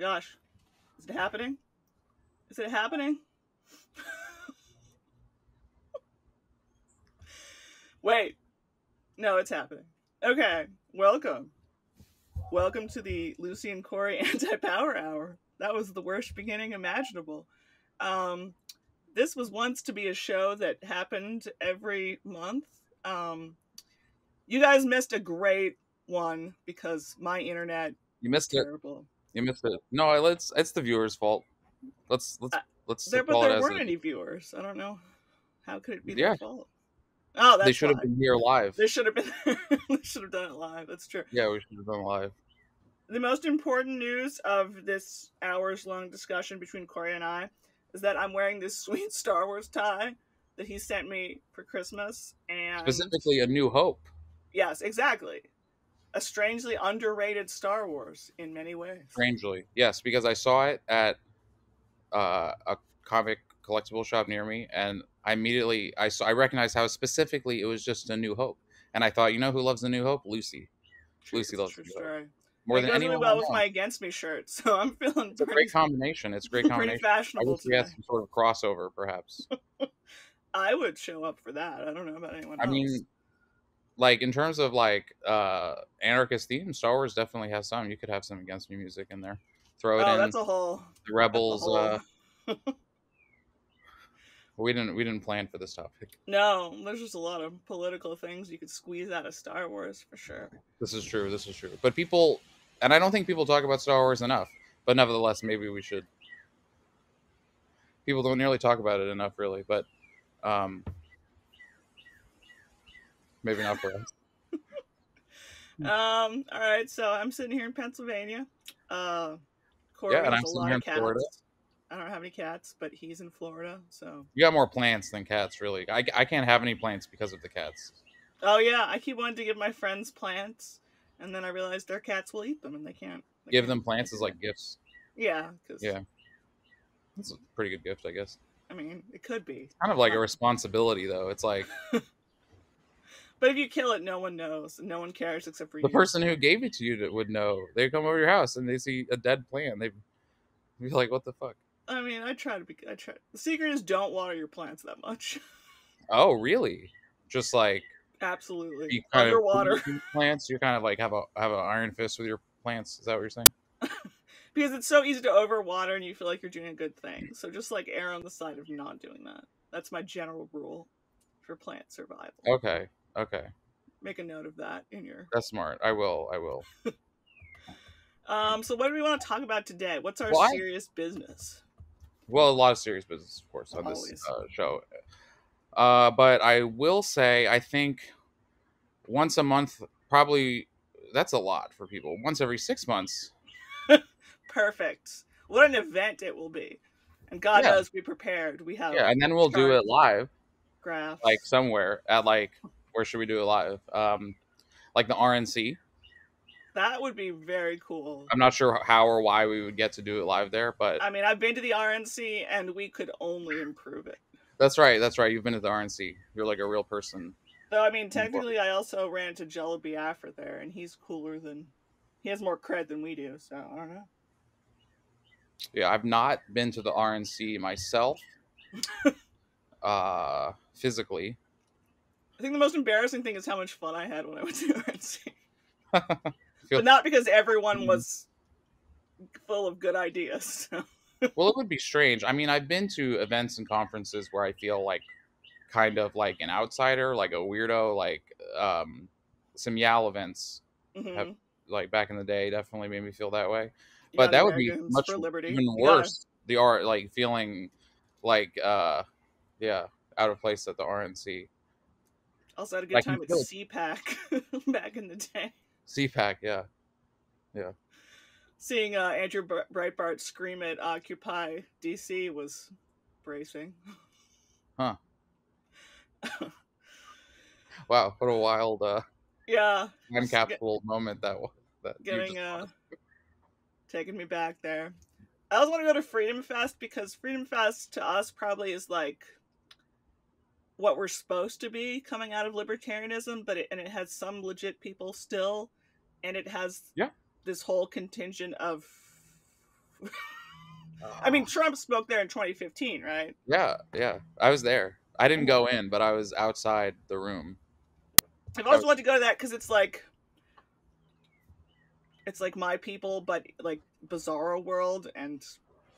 gosh. Is it happening? Is it happening? Wait. No, it's happening. Okay. Welcome. Welcome to the Lucy and Corey Anti-Power Hour. That was the worst beginning imaginable. This was once to be a show that happened every month. You guys missed a great one because my internet You missed terrible. You missed it. No, it's the viewer's fault. Let's But call there it as weren't it. any viewers. I don't know. How could it be Yeah. their fault? Oh, that's They should have fine. been here live. They should have been. They should have done it live. That's true. Yeah, we should have done live. The most important news of this hours-long discussion between Corey and I is that I'm wearing this sweet Star Wars tie that he sent me for Christmas, and Specifically, A New Hope. yes, exactly, a strangely underrated Star Wars in many ways. Strangely, yes, because I saw it at a comic collectible shop near me, and I recognized how specifically it was just A New Hope, and I thought, you know who loves A New Hope? Lucy. Lucy loves A New Hope. More than anyone. It goes really well with my Against Me shirt, so I'm feeling It's a great combination. It's a great combination. Pretty fashionable. I wish we had some sort of crossover, perhaps. I would show up for that. I don't know about anyone else. I mean, like, in terms of, like, anarchist themes, Star Wars definitely has some. You could have some Against Me music in there. Throw it in. That's a whole... The Rebels. We didn't plan for this topic. No, there's just a lot of political things you could squeeze out of Star Wars, for sure. This is true. But people... And I don't think people talk about Star Wars enough. But nevertheless, maybe we should. People don't nearly talk about it enough, really. But maybe not for us. All right, so I'm sitting here in Pennsylvania. Corey and has I'm a sitting lot here of in cats. Florida. I don't have any cats, but he's in Florida, so... You got more plants than cats, really. I can't have any plants because of the cats. Oh, yeah, I keep wanting to give my friends plants, and then I realize their cats will eat them, and they can't. Give them plants as, like, gifts. Yeah, because... Yeah. That's a pretty good gift, I guess. I mean, it could be. Kind of like a responsibility, though. It's like... But if you kill it, no one knows. No one cares except for you. The person who gave it to you would know. They come over your house and they see a dead plant. They'd be like, what the fuck? I mean, I try. The secret is don't water your plants that much. Oh, really? Just like... Absolutely. You kind underwater. Of plants? You kind of like have an iron fist with your plants? Is that what you're saying? Because it's so easy to overwater and you feel like you're doing a good thing. So just like err on the side of not doing that. That's my general rule for plant survival. Okay. Make a note of that in your... That's smart. I will. So what do we want to talk about today? What's our serious business? Well, a lot of serious business, of course, on this show. But I will say, I think once a month, probably, that's a lot for people. Once every 6 months. Perfect. What an event it will be. And God knows we prepared. We have... Yeah, and then we'll do it live. Graphs. Like somewhere at like... Where should we do it live? Like the RNC. That would be very cool. I'm not sure how or why we would get to do it live there, but... I mean, I've been to the RNC, and we could only improve it. That's right. You've been to the RNC. You're like a real person. Though, I mean, technically, I also ran into Jello Biafra there, and he's cooler than... He has more cred than we do, so I don't know. Yeah, I've not been to the RNC myself. Physically. I think the most embarrassing thing is how much fun I had when I went to RNC. But not because everyone was full of good ideas. So. Well, it would be strange. I mean, I've been to events and conferences where I feel like kind of like an outsider, like a weirdo, like some YAL events have, like back in the day, definitely made me feel that way. But that would be much even worse. The art, like feeling like, out of place at the RNC. Also had a good time at CPAC back in the day. CPAC, yeah. Seeing Andrew Breitbart scream at Occupy DC was bracing. Huh. Wow, what a wild time capsule moment that taking me back there. I also want to go to Freedom Fest because Freedom Fest to us probably is like what we're supposed to be coming out of libertarianism, but it has some legit people still, and it has this whole contingent of I mean, Trump spoke there in 2015, right? Yeah. I was there. I didn't go in, but I was outside the room. I've always wanted to go to that because it's like My People, but like Bizarro World. And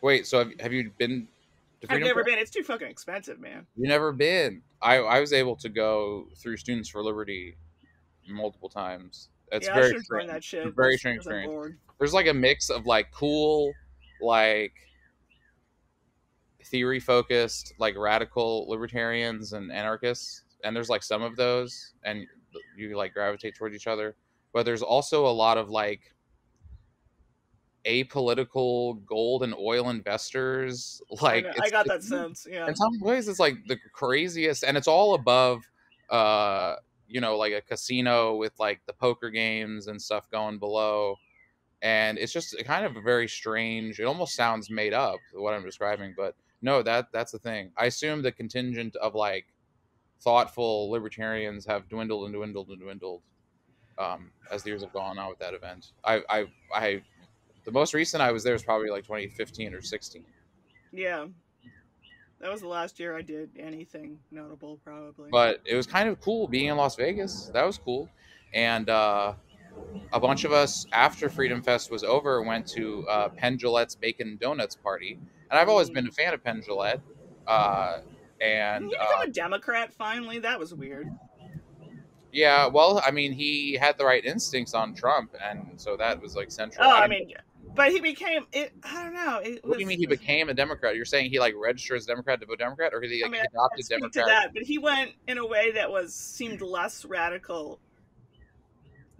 wait, so have you been to Freedom I've never Fest? been. It's too fucking expensive, man. You never been? I was able to go through Students for Liberty multiple times. It's I very should join that shit. It's very strange experience. There's like a mix of like cool, like theory focused, like radical libertarians and anarchists, and there's like some of those, and you like gravitate towards each other. But there's also a lot of like apolitical gold and oil investors. Like I got that sense. Yeah. In some ways, it's like the craziest, and it's all above, like a casino with like the poker games and stuff going below. And it's just kind of a very strange. It almost sounds made up what I'm describing, but no, that's the thing. I assume the contingent of like thoughtful libertarians have dwindled and dwindled and dwindled as the years have gone on with that event. I the most recent I was there was probably like 2015 or 16. Yeah, that was the last year I did anything notable, probably. But it was kind of cool being in Las Vegas. That was cool, and a bunch of us after Freedom Fest was over went to Penn Jillette's Bacon Donuts party, and I've always been a fan of Penn Jillette. And didn't he become a Democrat finally? That was weird. Yeah, well, I mean, he had the right instincts on Trump, and so that was like central. Oh, I mean, but he became it. I don't know. What do you mean he became a Democrat? You're saying he like registered as a Democrat to vote Democrat, or he like adopted Democrat? To that, but he went in a way that seemed less radical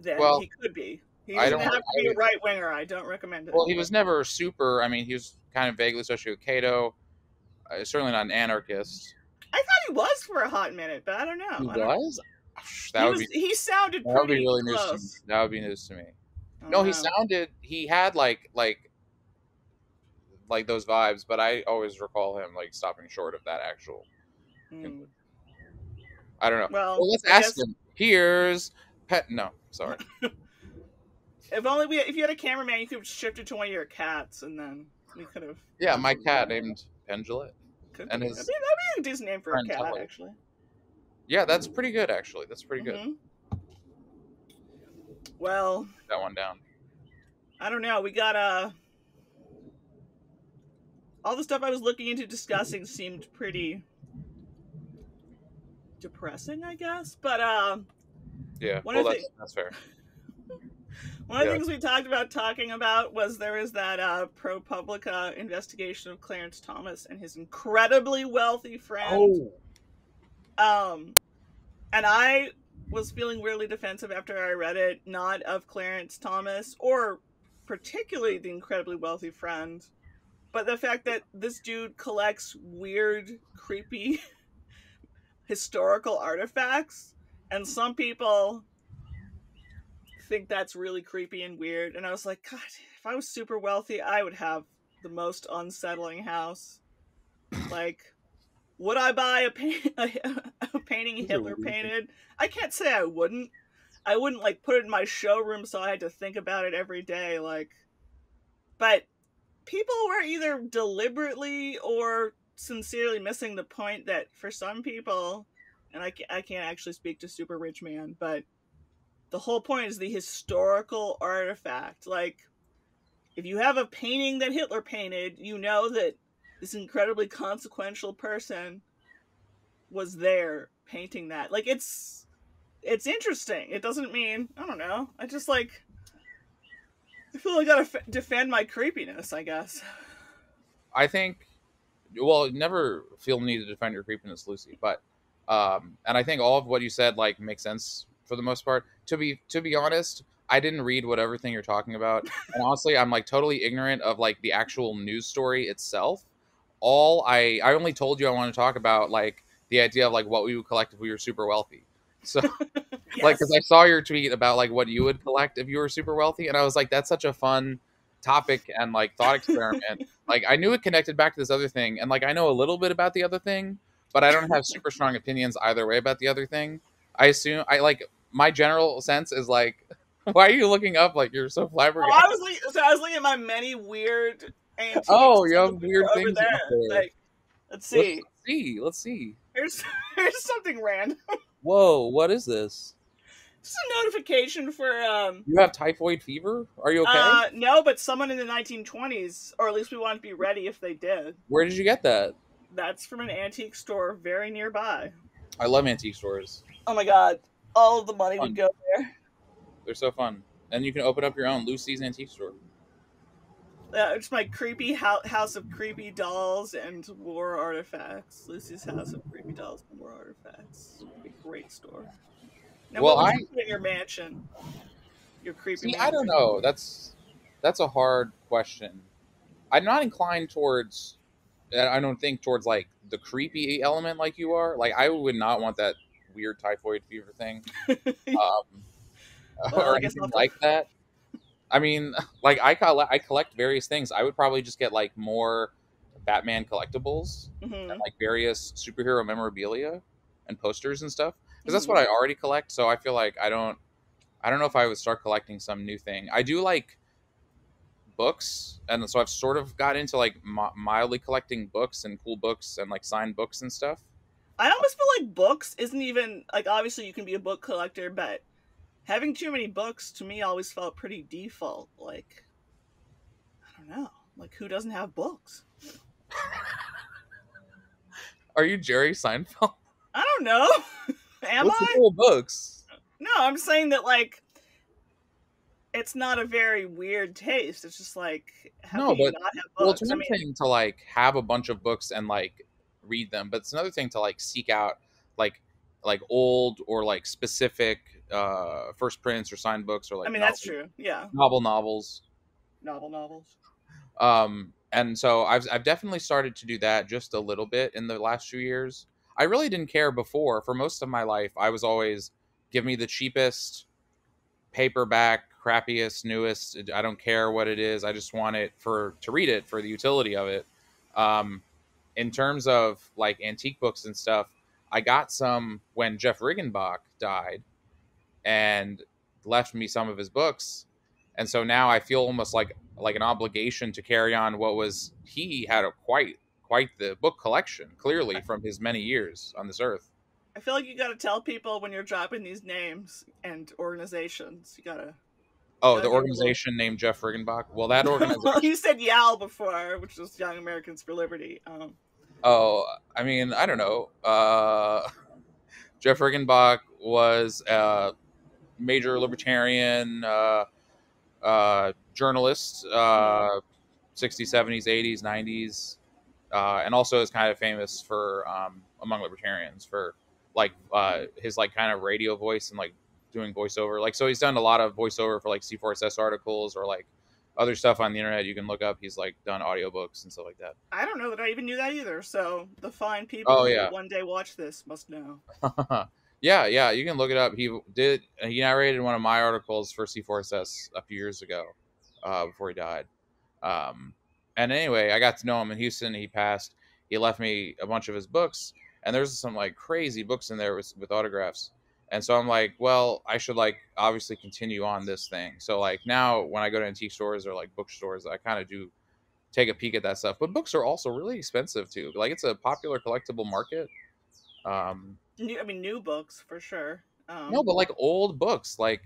than he could be. He doesn't have to be a right winger. I don't recommend it. Well, he was never super. I mean, he was kind of vaguely associated with Cato. Certainly not an anarchist. I thought he was for a hot minute, but I don't know. He was. He sounded pretty. That would be really close. news to me. That would be news to me. No, he sounded. He had like those vibes, but I always recall him like stopping short of that actual. I don't know. Well let's ask him. Here's pet. No, sorry. If you had a cameraman, you could shift it to one of your cats, and then we could have. Yeah, my cat named Penn Jillette. That'd be a decent name for a cat, actually. Yeah, that's pretty good, actually. That's pretty good. Well, that one down. I don't know. We got all the stuff I was looking into discussing seemed pretty depressing, I guess. But yeah, that's fair. One of the things we talked about talking about was there was that ProPublica investigation of Clarence Thomas and his incredibly wealthy friend. And I was feeling weirdly defensive after I read it, not of Clarence Thomas or particularly the incredibly wealthy friend, but the fact that this dude collects weird, creepy historical artifacts, and some people think that's really creepy and weird. And I was like, God, if I was super wealthy, I would have the most unsettling house. Like, would I buy a painting Hitler painted? I can't say I wouldn't. I wouldn't like put it in my showroom so I had to think about it every day. Like, but people were either deliberately or sincerely missing the point that for some people, and I can't actually speak to super rich man, but the whole point is the historical artifact. Like, if you have a painting that Hitler painted, you know that this incredibly consequential person was there painting that. Like, it's interesting. It doesn't mean, I don't know. I just I feel like I gotta defend my creepiness, I guess. I think, well, never feel the need to defend your creepiness, Lucy, but, and I think all of what you said, like, makes sense for the most part. To be honest, I didn't read what everything you're talking about. And honestly, I'm, like, totally ignorant of, like, the actual news story itself. I only told you I want to talk about, like, the idea of, like, what we would collect if we were super wealthy. So, yes. Like, because I saw your tweet about, like, what you would collect if you were super wealthy, and I was like, that's such a fun topic and, like, thought experiment. Like, I knew it connected back to this other thing, and, like, I know a little bit about the other thing, but I don't have super strong opinions either way about the other thing. I assume, my general sense is, like, why are you looking up? Like, you're so flabbergasted. I was looking at my many weird antiques. Oh, you have weird over things there. up there. Like, let's see. Let's see. Here's something random. Whoa, what is this? This is a notification for You have typhoid fever? Are you okay? No, but someone in the 1920s, or at least we want to be ready if they did. Where did you get that? That's from an antique store very nearby. I love antique stores. Oh my god, all of the money would go there. They're so fun. And you can open up your own Lucy's Antique Store. It's my creepy house of creepy dolls and war artifacts. Lucy's House of Creepy Dolls and War Artifacts. A great store. Now, Well, what would you put in your mansion? Your creepy mansion? I don't know. That's a hard question. I'm not inclined towards, I don't think towards like the creepy element like you are. Like I would not want that weird typhoid fever thing. Or anything like that. I mean, like I collect various things. I would probably just get like more Batman collectibles and like various superhero memorabilia and posters and stuff because that's what I already collect. So I feel like I don't know if I would start collecting some new thing. I do like books, and so I've sort of got into like mildly collecting books and cool books and like signed books and stuff. I almost feel like books isn't even like, obviously you can be a book collector, but having too many books to me always felt pretty default. Like, I don't know, like who doesn't have books? Are you Jerry Seinfeld? I don't know. Am What's I? the cool books? No, I'm saying that like it's not a very weird taste. It's just like, how can you not have books? Well, it's one thing to like have a bunch of books and like read them, but it's another thing to like seek out like old or like specific first prints or signed books or like that's true. Yeah. Novels. And so I've definitely started to do that just a little bit in the last few years. I really didn't care before. For most of my life, I was always give me the cheapest paperback, crappiest, newest. I don't care what it is. I just want it to read it for the utility of it. In terms of like antique books and stuff, I got some when Jeff Riggenbach died and left me some of his books. And so now I feel almost like an obligation to carry on what was, he had a quite the book collection, clearly, from his many years on this earth. I feel like you got to tell people when you're dropping these names and organizations. You got to. Oh, the organization named Jeff Riggenbach? Well, that organization. Well, you said YAL before, which was Young Americans for Liberty. Oh, I mean, I don't know. Jeff Riggenbach was a major libertarian journalist, 60s, 70s, 80s, 90s, and also is kind of famous for among libertarians for like his like kind of radio voice and like doing voiceover. Like, so he's done a lot of voiceover for like C4SS articles or like other stuff on the internet you can look up. He's like done audiobooks and stuff like that. I don't know that I even knew that either. So the fine people who one day watch this must know. Yeah, you can look it up. He narrated one of my articles for C4SS a few years ago, before he died. And anyway, I got to know him in Houston. He passed. He left me a bunch of his books, and there's some like crazy books in there with autographs. And so I'm like, well, I should like obviously continue on this thing. So like now when I go to antique stores or like bookstores, I kind of do take a peek at that stuff. But books are also really expensive too. Like it's a popular collectible market. New books for sure. No, but like old books, like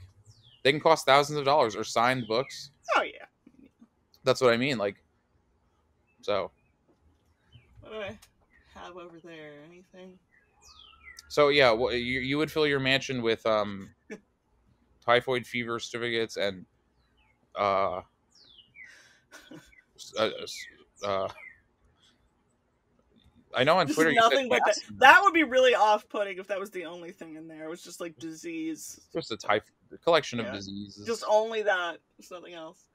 they can cost thousands of dollars, or signed books. Oh yeah, that's what I mean. Like, so. What do I have over there? Anything? So yeah, you would fill your mansion with typhoid fever certificates and I know on just Twitter nothing but that would be really off-putting if that was the only thing in there. It was just like disease. Just a collection of diseases. Just only that. There's nothing else.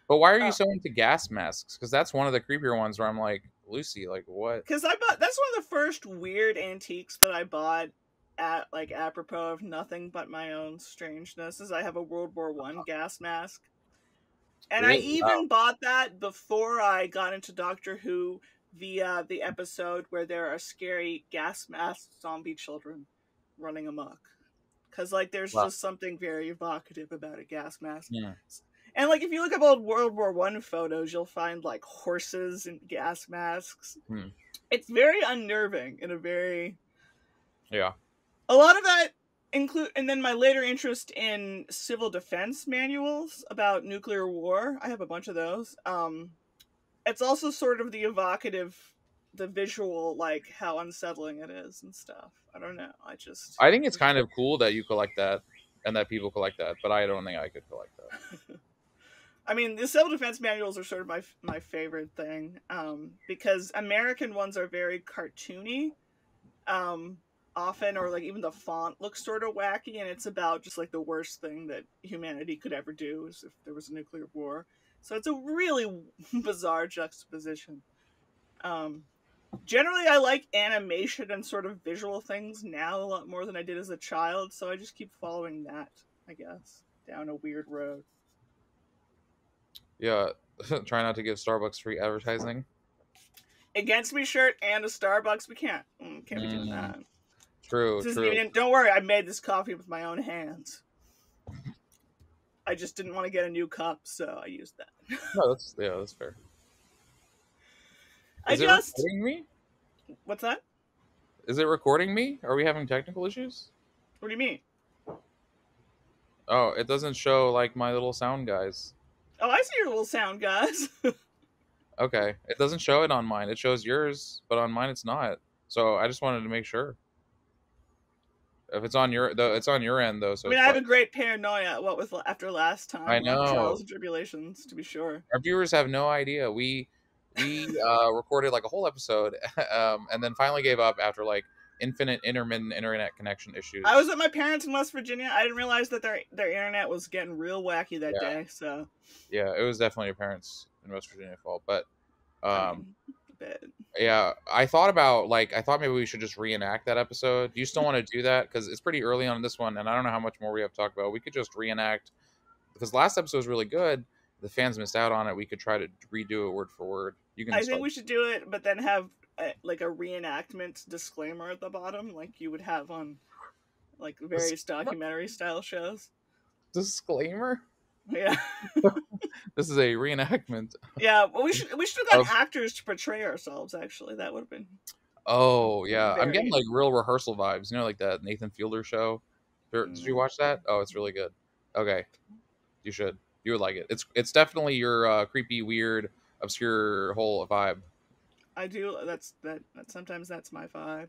But why are you so into gas masks? Because that's one of the creepier ones where I'm like, Lucy, like what? Because that's one of the first weird antiques that I bought at like apropos of nothing but my own strangeness. Is I have a World War I gas mask, and really? I even bought that before I got into Doctor Who via the episode where there are scary gas masked zombie children running amok. Because like there's just something very evocative about a gas mask. Yeah. And like if you look up old World War One photos, you'll find like horses and gas masks. It's very unnerving in a very a lot of that include, and then my later interest in civil defense manuals about nuclear war. I have a bunch of those. It's also sort of the evocative, the visual, like how unsettling it is and stuff. I don't know. I think it's kind of cool that you collect that and that people collect that, but I don't think I could collect that. I mean, the civil defense manuals are sort of my favorite thing, because American ones are very cartoony, often, or like even the font looks sort of wacky, and it's about just like the worst thing that humanity could ever do is if there was a nuclear war. So it's a really bizarre juxtaposition. Generally, I like animation and sort of visual things now a lot more than I did as a child, so I just keep following that, I guess, down a weird road. Yeah, try not to give Starbucks free advertising. Against me shirt and a Starbucks, we can't be doing that. True. Don't worry, I made this coffee with my own hands. I just didn't want to get a new cup, so I used that. No, that's fair. Is it recording me? What's that? Is it recording me? Are we having technical issues? What do you mean? Oh, it doesn't show like my little sound guys. Oh, I see your little sound guys. Okay, it doesn't show it on mine. It shows yours, but on mine it's not. So I just wanted to make sure. If it's on your end though. So I mean, I have a great paranoia. What with after last time? I know. Trials and tribulations, to be sure. Our viewers have no idea. We recorded like a whole episode, and then finally gave up after like infinite intermittent internet connection issues. I was at my parents in West Virginia. I didn't realize that their internet was getting real wacky that day. So yeah, it was definitely your parents in West Virginia fault. But yeah, I thought maybe we should just reenact that episode. Do you still want to do that? Because it's pretty early on in this one, and I don't know how much more we have to talk about. We could just reenact, because last episode was really good. The fans missed out on it. We could try to redo it word for word. I think we should do it, but then have a reenactment disclaimer at the bottom, like you would have on like various documentary style shows. Disclaimer? Yeah. This is a reenactment. Yeah, well, we should have gotten actors to portray ourselves. Actually, that would have been. Oh yeah, I'm getting like real rehearsal vibes. You know, like that Nathan Fielder show. Did you watch that? Oh, it's really good. Okay, you should. You would like it. It's definitely your creepy, weird, obscure whole vibe. I do. That's sometimes that's my vibe.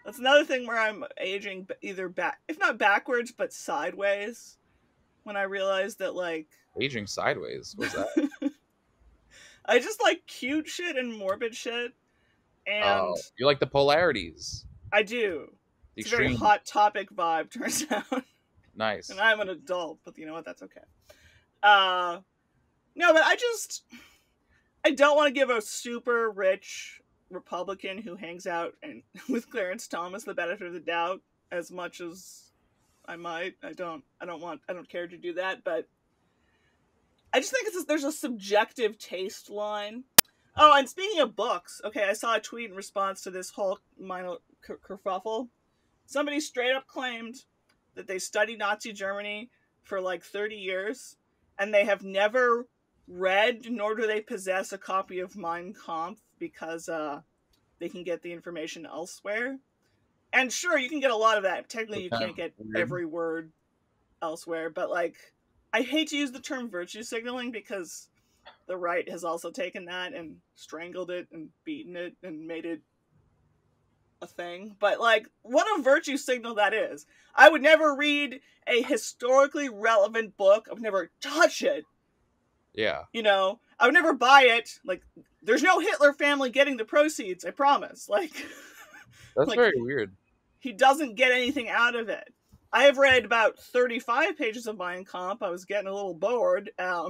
That's another thing where I'm aging either if not backwards, but sideways. When I realized that, like, aging sideways, what's that? I just like cute shit and morbid shit, and you like the polarities. I do. It's a very hot topic vibe, turns out. Nice. And I'm an adult, but you know what? That's okay. No, but I don't want to give a super rich Republican who hangs out and with Clarence Thomas the benefit of the doubt as much as I might. I don't care to do that, but I just think there's a subjective taste line. Oh, and speaking of books, okay, I saw a tweet in response to this whole minor kerfuffle. Somebody straight up claimed that they studied Nazi Germany for like 30 years, and they have never read, nor do they possess a copy of Mein Kampf because they can get the information elsewhere. And sure, you can get a lot of that. Technically, you can't get every word elsewhere, but like, I hate to use the term virtue signaling because the right has also taken that and strangled it and beaten it and made it a thing. But like, what a virtue signal that is. I would never read a historically relevant book. I would never touch it. Yeah. You know, I would never buy it. Like, there's no Hitler family getting the proceeds, I promise. Like, that's very weird. He doesn't get anything out of it. I have read about 35 pages of Mein Kampf. I was getting a little bored. I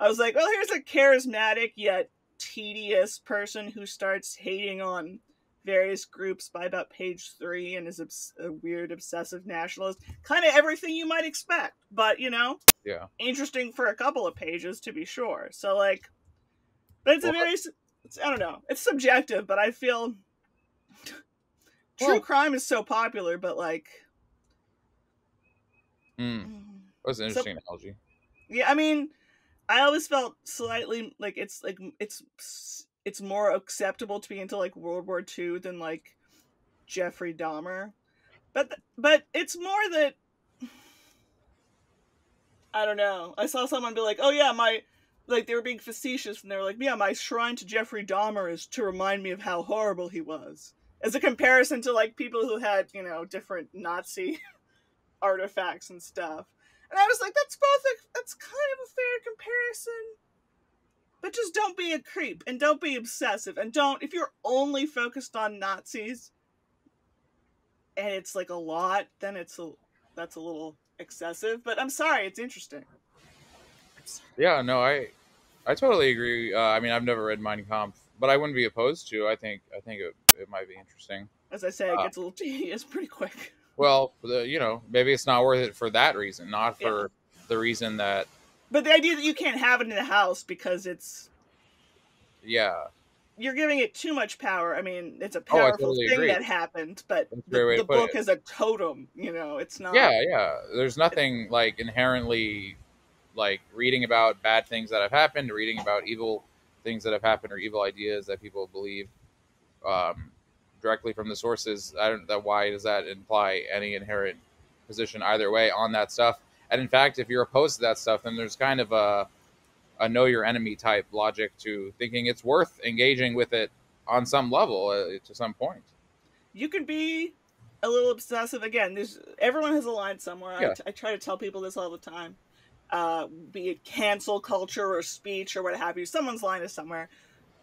was like, well, here's a charismatic yet tedious person who starts hating on various groups by about page 3 and is a weird obsessive nationalist. Kind of everything you might expect, but, you know, yeah, interesting for a couple of pages to be sure. So, like, but it's I don't know. It's subjective, but I feel true crime is so popular, but like, That's an interesting analogy. Yeah, I mean, I always felt slightly like it's more acceptable to be into like World War II than like Jeffrey Dahmer, but it's more that I don't know. I saw someone be like, "Oh yeah, they were being facetious, and they were like, "Yeah, my shrine to Jeffrey Dahmer is to remind me of how horrible he was," as a comparison to like people who had different Nazi artifacts and stuff. And I was like, that's kind of a fair comparison. But just don't be a creep, and don't be obsessive, and if you're only focused on Nazis, and it's like a lot, then that's a little excessive. But I'm sorry, it's interesting. Yeah, no, I totally agree. I mean, I've never read Mein Kampf, but I wouldn't be opposed to. I think it might be interesting. As I say, it gets a little tedious pretty quick. Well, maybe it's not worth it for that reason, not for the reason that. But the idea that you can't have it in the house because it's. Yeah. You're giving it too much power. I mean, it's a powerful thing that happened, but the book is a totem. It's not. Yeah. There's nothing like inherently, like reading about bad things that have happened, or reading about evil things that have happened, or evil ideas that people believe, directly from the sources. Why does that imply any inherent position either way on that stuff? And in fact, if you're opposed to that stuff, then there's kind of a know your enemy type logic to thinking it's worth engaging with it on some level to some point. You can be a little obsessive. Again, everyone has a line somewhere. Yeah. I try to tell people this all the time. Be it cancel culture or speech or what have you, someone's line is somewhere.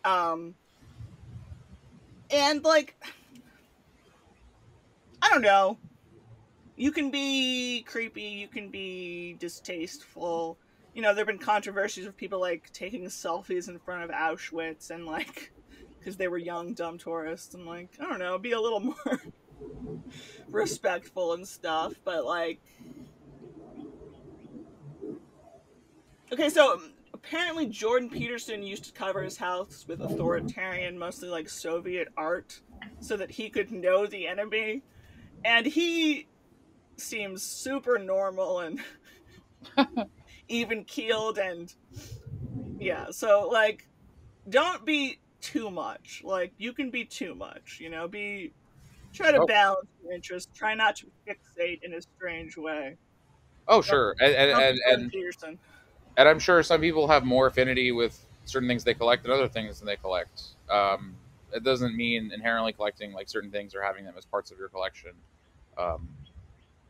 And like, I don't know. You can be creepy. You can be distasteful. There have been controversies of people like taking selfies in front of Auschwitz and like, because they were young, dumb tourists, and like, I don't know, be a little more respectful and stuff. But like, okay, so apparently Jordan Peterson used to cover his house with authoritarian, mostly like Soviet art, so that he could know the enemy, and he seems super normal and even keeled, and yeah, so like, don't be too much. Like, you can be too much, try to balance your interests, try not to fixate in a strange way. Oh, sure. And I'm sure some people have more affinity with certain things they collect than other things than they collect. It doesn't mean inherently collecting like certain things or having them as parts of your collection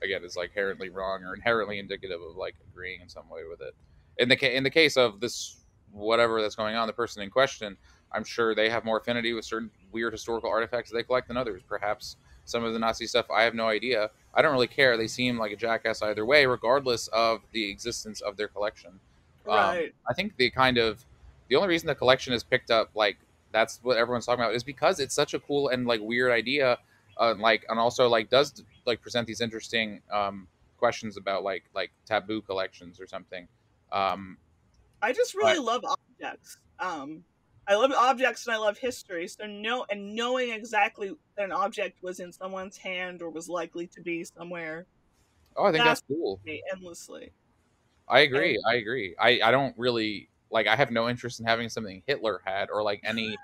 again, is like inherently wrong or inherently indicative of like agreeing in some way with it. In the case of this, whatever that's going on, the person in question, I'm sure they have more affinity with certain weird historical artifacts that they collect than others. Perhaps some of the Nazi stuff, I have no idea. I don't really care. They seem like a jackass either way, regardless of the existence of their collection. Right. I think the only reason the collection is picked up, like that's what everyone's talking about, is because it's such a cool and like weird idea. And also like does like present these interesting questions about like taboo collections or something. I just really love objects. I love objects and I love history. So knowing exactly that an object was in someone's hand or was likely to be somewhere. Oh, I think that's cool. Endlessly. I agree. I don't really like. I have no interest in having something Hitler had or like any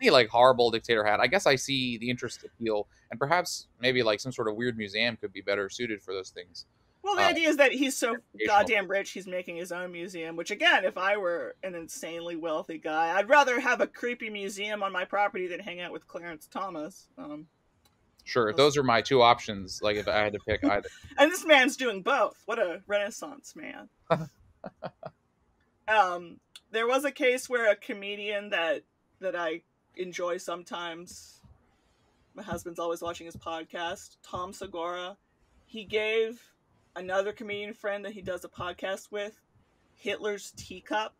like horrible dictator had. I guess I see the interest appeal, and perhaps maybe like some sort of weird museum could be better suited for those things. Well, the idea is that he's so goddamn rich, he's making his own museum, which again, if I were an insanely wealthy guy, I'd rather have a creepy museum on my property than hang out with Clarence Thomas. Sure, those are my two options, like if I had to pick either. And this man's doing both. What a Renaissance man. There was a case where a comedian that I enjoy sometimes, my husband's always watching his podcast, Tom Segura, he gave another comedian friend that he does a podcast with Hitler's teacup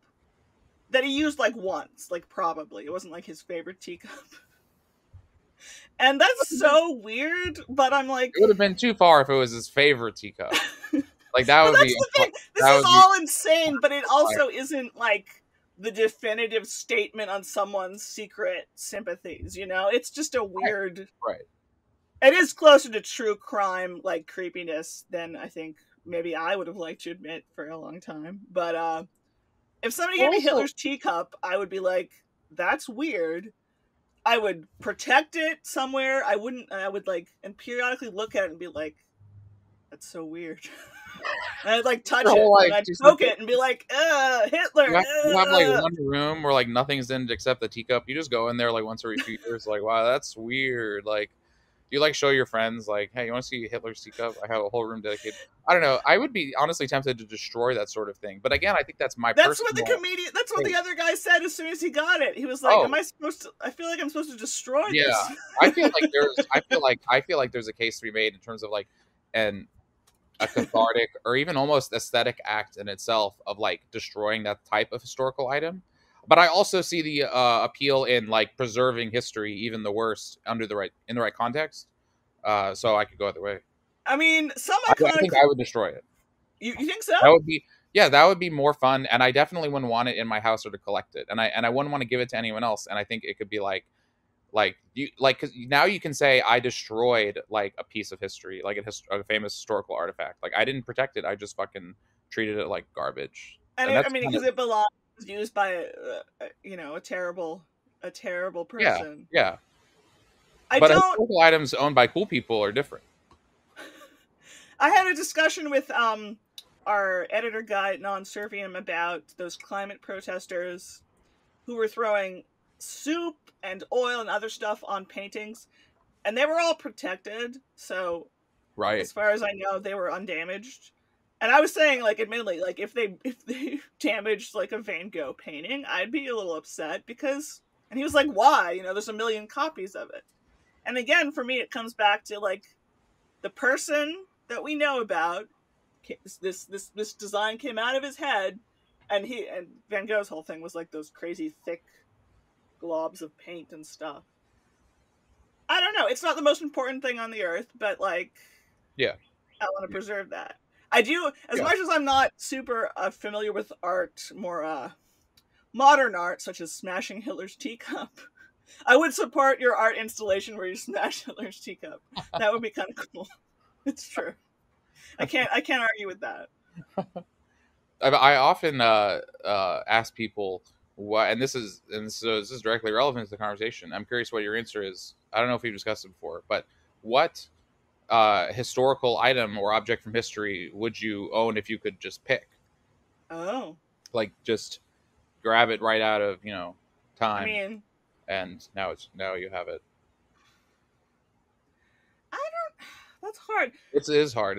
that he used like once, like probably. It wasn't like his favorite teacup. And that's so weird, but I'm like... It would have been too far if it was his favorite teacup. Like, that would be... The thing. This is all insane, but it also isn't like the definitive statement on someone's secret sympathies, It's just a weird... Right. It is closer to true crime, like creepiness, than I think maybe I would have liked to admit for a long time. But if somebody gave me Also- Hitler's teacup, I would be like, that's weird. I would protect it somewhere. I would like, and periodically look at it and be like, that's so weird. And I'd like touch Your it, whole life, and I'd just poke like- it and be like, Hitler. You have like one room where like nothing's in it except the teacup. You just go in there like once every few years, like, wow, that's weird. Like, you like show your friends like, hey, you want to see Hitler's teacup? I have a whole room dedicated. I don't know. I would be honestly tempted to destroy that sort of thing. But again, I think that's my. That's what the comedian. That's what the other guy said as soon as he got it. He was like, "Am I supposed to? I feel like I'm supposed to destroy this." Yeah, I feel like there's a case to be made in terms of like a cathartic or even almost aesthetic act in itself of like destroying that type of historical item. But I also see the appeal in like preserving history, even the worst, in the right context. So I could go either way. I mean, I think I would destroy it. You think so? That would be more fun, and I definitely wouldn't want it in my house or to collect it, and I wouldn't want to give it to anyone else. And I think it could be because now you can say I destroyed like a piece of history, like a famous historical artifact. Like I didn't protect it, I just fucking treated it like garbage. And I mean, because it belongs used by a terrible person. Yeah. But historical items owned by cool people are different. I had a discussion with our editor guy at Non Serviam about those climate protesters who were throwing soup and oil and other stuff on paintings, and they were all protected. So, right, as far as I know, they were undamaged. And I was saying, like, admittedly, like if they damaged like a Van Gogh painting, I'd be a little upset because. And he was like, "Why? You know, there's a million copies of it." And again, for me, it comes back to like the person that we know about. This design came out of his head, and Van Gogh's whole thing was like those crazy thick globs of paint and stuff. I don't know. It's not the most important thing on the earth, but like, yeah, I want to preserve that. I do, as much as I'm not super familiar with art, more modern art, such as smashing Hitler's teacup. I would support your art installation where you smash Hitler's teacup. That would be kind of cool. It's true. I can't argue with that. I often ask people what, and this is directly relevant to the conversation. I'm curious what your answer is. I don't know if we've discussed it before, but what historical item or object from history would you own if you could just pick? Oh, like just grab it right out of time. I mean, and now you have it. That's hard. It is hard.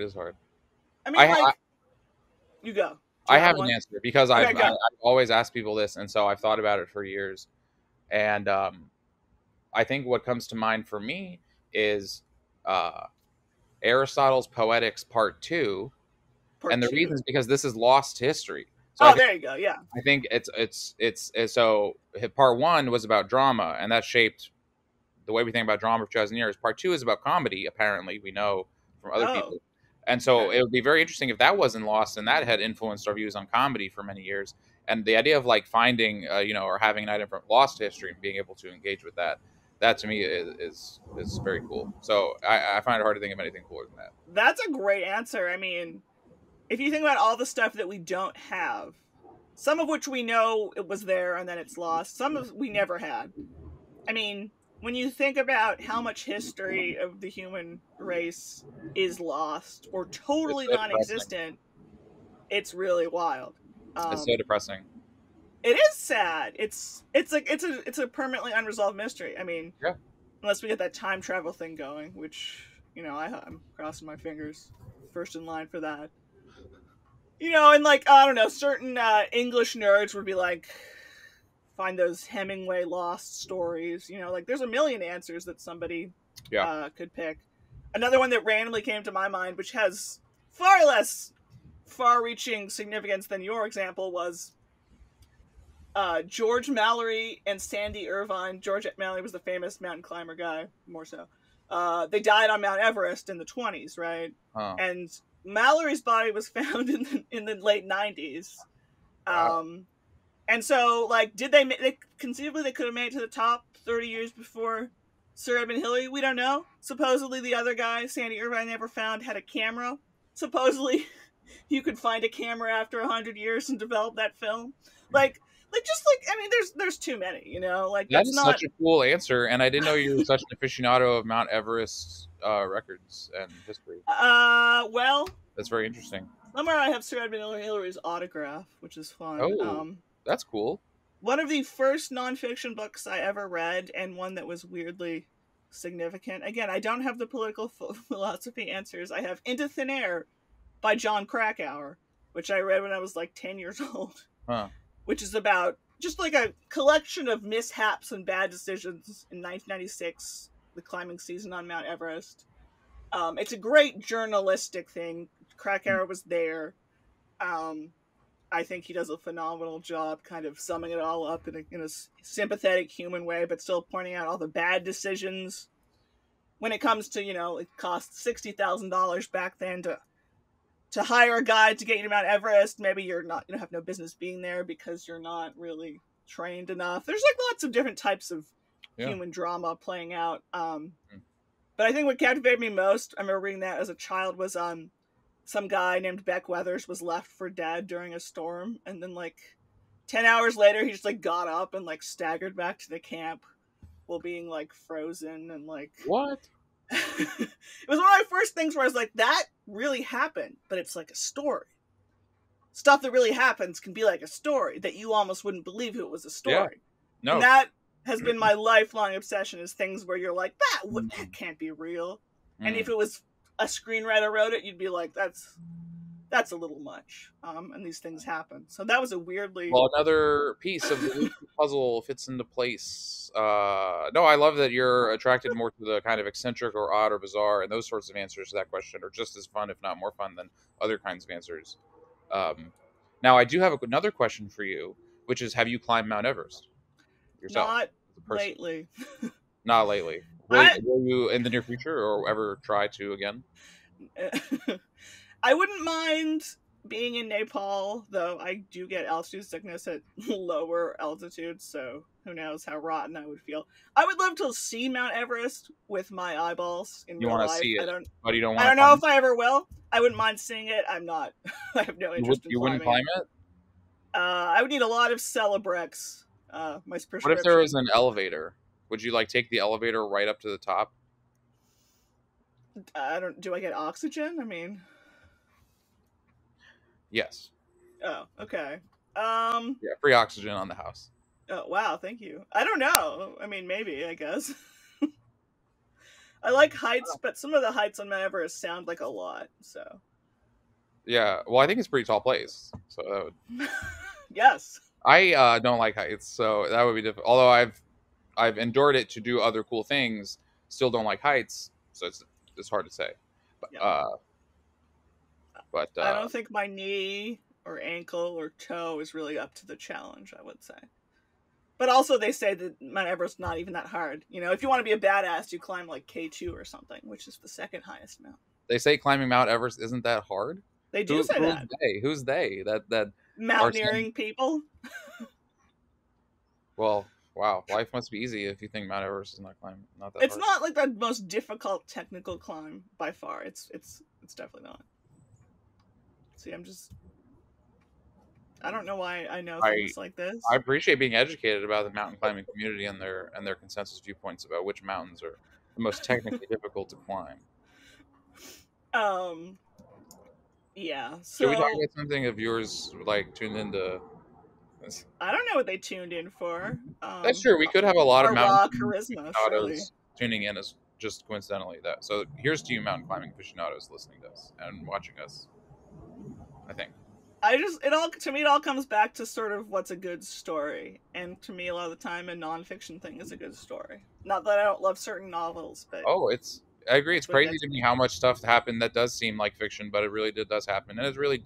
I mean, you go. I have an answer because I've always asked people this, and so I've thought about it for years. And I think what comes to mind for me is Aristotle's Poetics Part 2. And the reason is because this is lost history. So there you go. Yeah. I think it's so Part 1 was about drama, and that shaped the way we think about drama for 2,000 years. Part 2 is about comedy, apparently, we know from other people. And so it would be very interesting if that wasn't lost, and that had influenced our views on comedy for many years. And the idea of like finding, or having an item from lost history and being able to engage with that to me is very cool. So I find it hard to think of anything cooler than that. That's a great answer. I mean, if you think about all the stuff that we don't have, some of which we know it was there and then it's lost, some of we never had. I mean, when you think about how much history of the human race is lost or totally non-existent, it's really wild. It's so depressing. It is sad. It's a permanently unresolved mystery. I mean, unless we get that time travel thing going, which I'm crossing my fingers, first in line for that. And like I don't know, certain English nerds would be like, find those Hemingway lost stories. Like there's a million answers that somebody could pick. Another one that randomly came to my mind, which has far less far-reaching significance than your example, was George Mallory and Sandy Irvine. George Mallory was the famous mountain climber guy, more so. They died on Mount Everest in the 1920s, right? Oh. And Mallory's body was found in the late 1990s. Wow. And so, like, they conceivably they could have made it to the top 30 years before Sir Edmund Hillary? We don't know. Supposedly the other guy, Sandy Irvine, never found, had a camera. Supposedly you could find a camera after 100 years and develop that film. I mean, there's too many, you know. Like That that's is not. such a cool answer, and I didn't know you were such an aficionado of Mount Everest records and history. Well, That's very interesting. somewhere I have Sir Edmund Hillary's autograph, which is fun. Oh, that's cool. One of the first nonfiction books I ever read, and one that was weirdly significant. Again, I don't have the political philosophy answers. I have Into Thin Air by John Krakauer, which I read when I was like 10 years old. Huh. Which is about just like a collection of mishaps and bad decisions in 1996, the climbing season on Mount Everest. It's a great journalistic thing. Krakauer was there. I think he does a phenomenal job kind of summing it all up in a sympathetic, human way, but still pointing out all the bad decisions. When it comes to, you know, it costs $60,000 back then to hire a guide to get you to Mount Everest. Maybe you don't have no business being there because you're not really trained enough. There's like lots of different types of human drama playing out. But I think what captivated me most, I remember reading that as a child, was some guy named Beck Weathers was left for dead during a storm, and then like 10 hours later he just like got up and like staggered back to the camp while being like frozen and like what? It was one of my first things where I was like, that really happened, but it's like a story. Stuff that really happens can be like a story that you almost wouldn't believe it was a story. Yeah. No. And that has been my lifelong obsession, is things where you're like, that can't be real. And if it was a screenwriter wrote it, you'd be like, that's a little much. And these things happen. So that was a weirdly... Well, another piece of the puzzle fits into place. No, I love that you're attracted more to the kind of eccentric or odd or bizarre, and those sorts of answers to that question are just as fun, if not more fun, than other kinds of answers. Now, I do have another question for you, which is, have you climbed Mount Everest yourself? Not lately. Not lately. Will you in the near future, or ever try to again? I wouldn't mind being in Nepal, though I do get altitude sickness at lower altitudes, so who knows how rotten I would feel. I would love to see Mount Everest with my eyeballs in real life. You want to see it, but you don't want I don't know if I ever will. I wouldn't mind seeing it. I'm not. I have no interest in climbing. You wouldn't climb it? I would need a lot of Celebrex. My prescription. What if there was an elevator? Would you like take the elevator right up to the top? Do I get oxygen? I mean, yes. Oh, okay. Yeah, free oxygen on the house. Oh, wow, thank you. I don't know. I mean, maybe, I guess. I like heights, but some of the heights on Mount Everest sound like a lot, so. Yeah, well, I think it's a pretty tall place, so that would... Yes. I don't like heights, so that would be difficult. Although I've endured it to do other cool things, still don't like heights, so it's hard to say. But, yeah. I don't think my knee or ankle or toe is really up to the challenge, I would say. But also they say that Mount Everest's not even that hard. You know, if you want to be a badass, you climb like K2 or something, which is the second highest mountain. They say climbing Mount Everest isn't that hard? They do say that. Who's they? That mountaineering people. Well, wow, life must be easy if you think Mount Everest is not that hard. It's not like the most difficult technical climb by far. It's definitely not. See, I don't know why I know things like this. I appreciate being educated about the mountain climbing community and their consensus viewpoints about which mountains are the most technically difficult to climb. Yeah. So should we talk about something of yours like tuned into? I don't know what they tuned in for. That's true. We could have a lot of mountain charisma aficionados tuning in as just coincidentally that. So here's to you, mountain climbing aficionados, listening to us and watching us. I think. To me, it all comes back to sort of what's a good story, and to me, a lot of the time, a nonfiction thing is a good story. Not that I don't love certain novels, but I agree. It's crazy to me how much stuff happened that does seem like fiction, but it really does happen, and it really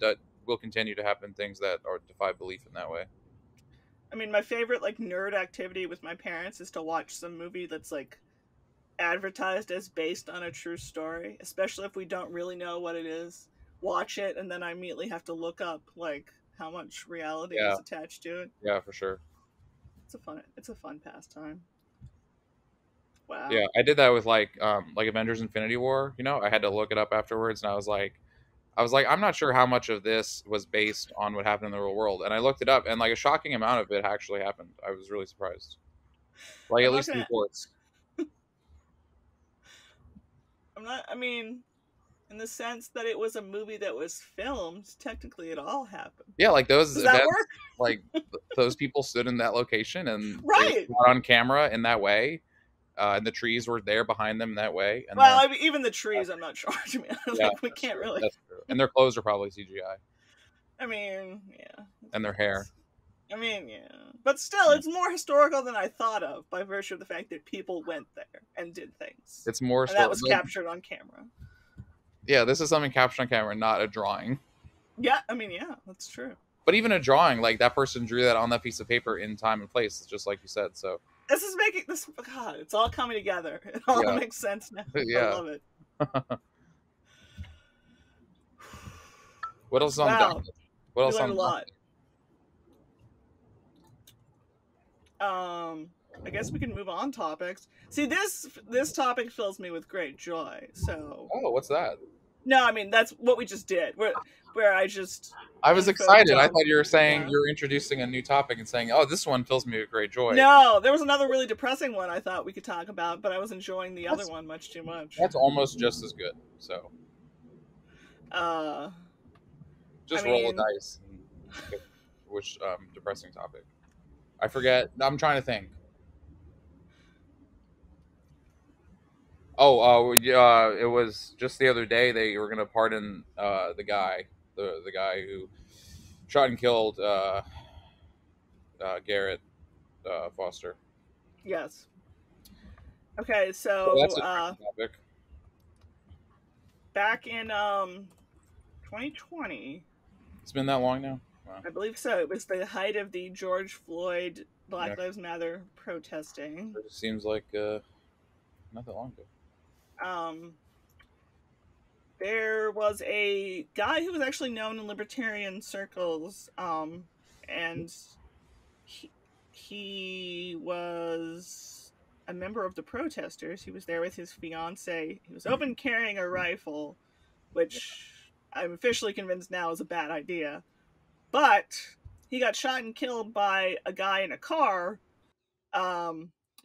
will continue to happen things that defy belief in that way. I mean, my favorite like nerd activity with my parents is to watch some movie that's like advertised as based on a true story, especially if we don't really know what it is. Watch it, and then I immediately have to look up like how much reality is attached to it. Yeah, for sure. It's a fun pastime. Wow. Yeah, I did that with like Avengers Infinity War. You know, I had to look it up afterwards, and I was like, I was like, I'm not sure how much of this was based on what happened in the real world. And I looked it up, and like a shocking amount of it actually happened. I was really surprised. Like I'm at not least the gonna. reports. I'm not. I mean, in the sense that it was a movie that was filmed, technically it all happened. Yeah, like those Does that events, work? like those people stood in that location and Right. it was caught on camera in that way. And the trees were there behind them that way. And well, I mean, even the trees, I'm not sure. I mean, yeah, like, we can't true. really. That's true. And their clothes are probably CGI. I mean, yeah. And their hair. I mean, yeah. But still, it's more historical than I thought of by virtue of the fact that people went there and did things. It's more and that was captured on camera. Yeah, this is something captured on camera, not a drawing. Yeah, I mean, yeah, that's true. But even a drawing, like that person drew that on that piece of paper in time and place, just like you said. So this is making this. God, it's all coming together. It all makes sense now. Yeah. I love it. What else is on the docket? What else on the docket? I guess we can move on topics. See, this topic fills me with great joy. So. Oh, what's that? No, I mean that's what we just did. Where I was excited. I thought you were saying you were introducing a new topic and saying, "Oh, this one fills me with great joy." No, there was another really depressing one I thought we could talk about, but I was enjoying the other one much too much. That's almost just as good. So, just roll a dice. And pick which depressing topic? I forget. I'm trying to think. It was just the other day they were going to pardon the guy who shot and killed Garrett Foster. Yes. Okay, so that's a topic. Back in 2020. It's been that long now? Wow. I believe so. It was the height of the George Floyd Black Lives Matter protesting. It seems like not that long ago. There was a guy who was actually known in libertarian circles, and he was a member of the protesters. He was there with his fiance. He was open carrying a rifle, which I'm officially convinced now is a bad idea. But he got shot and killed by a guy in a car,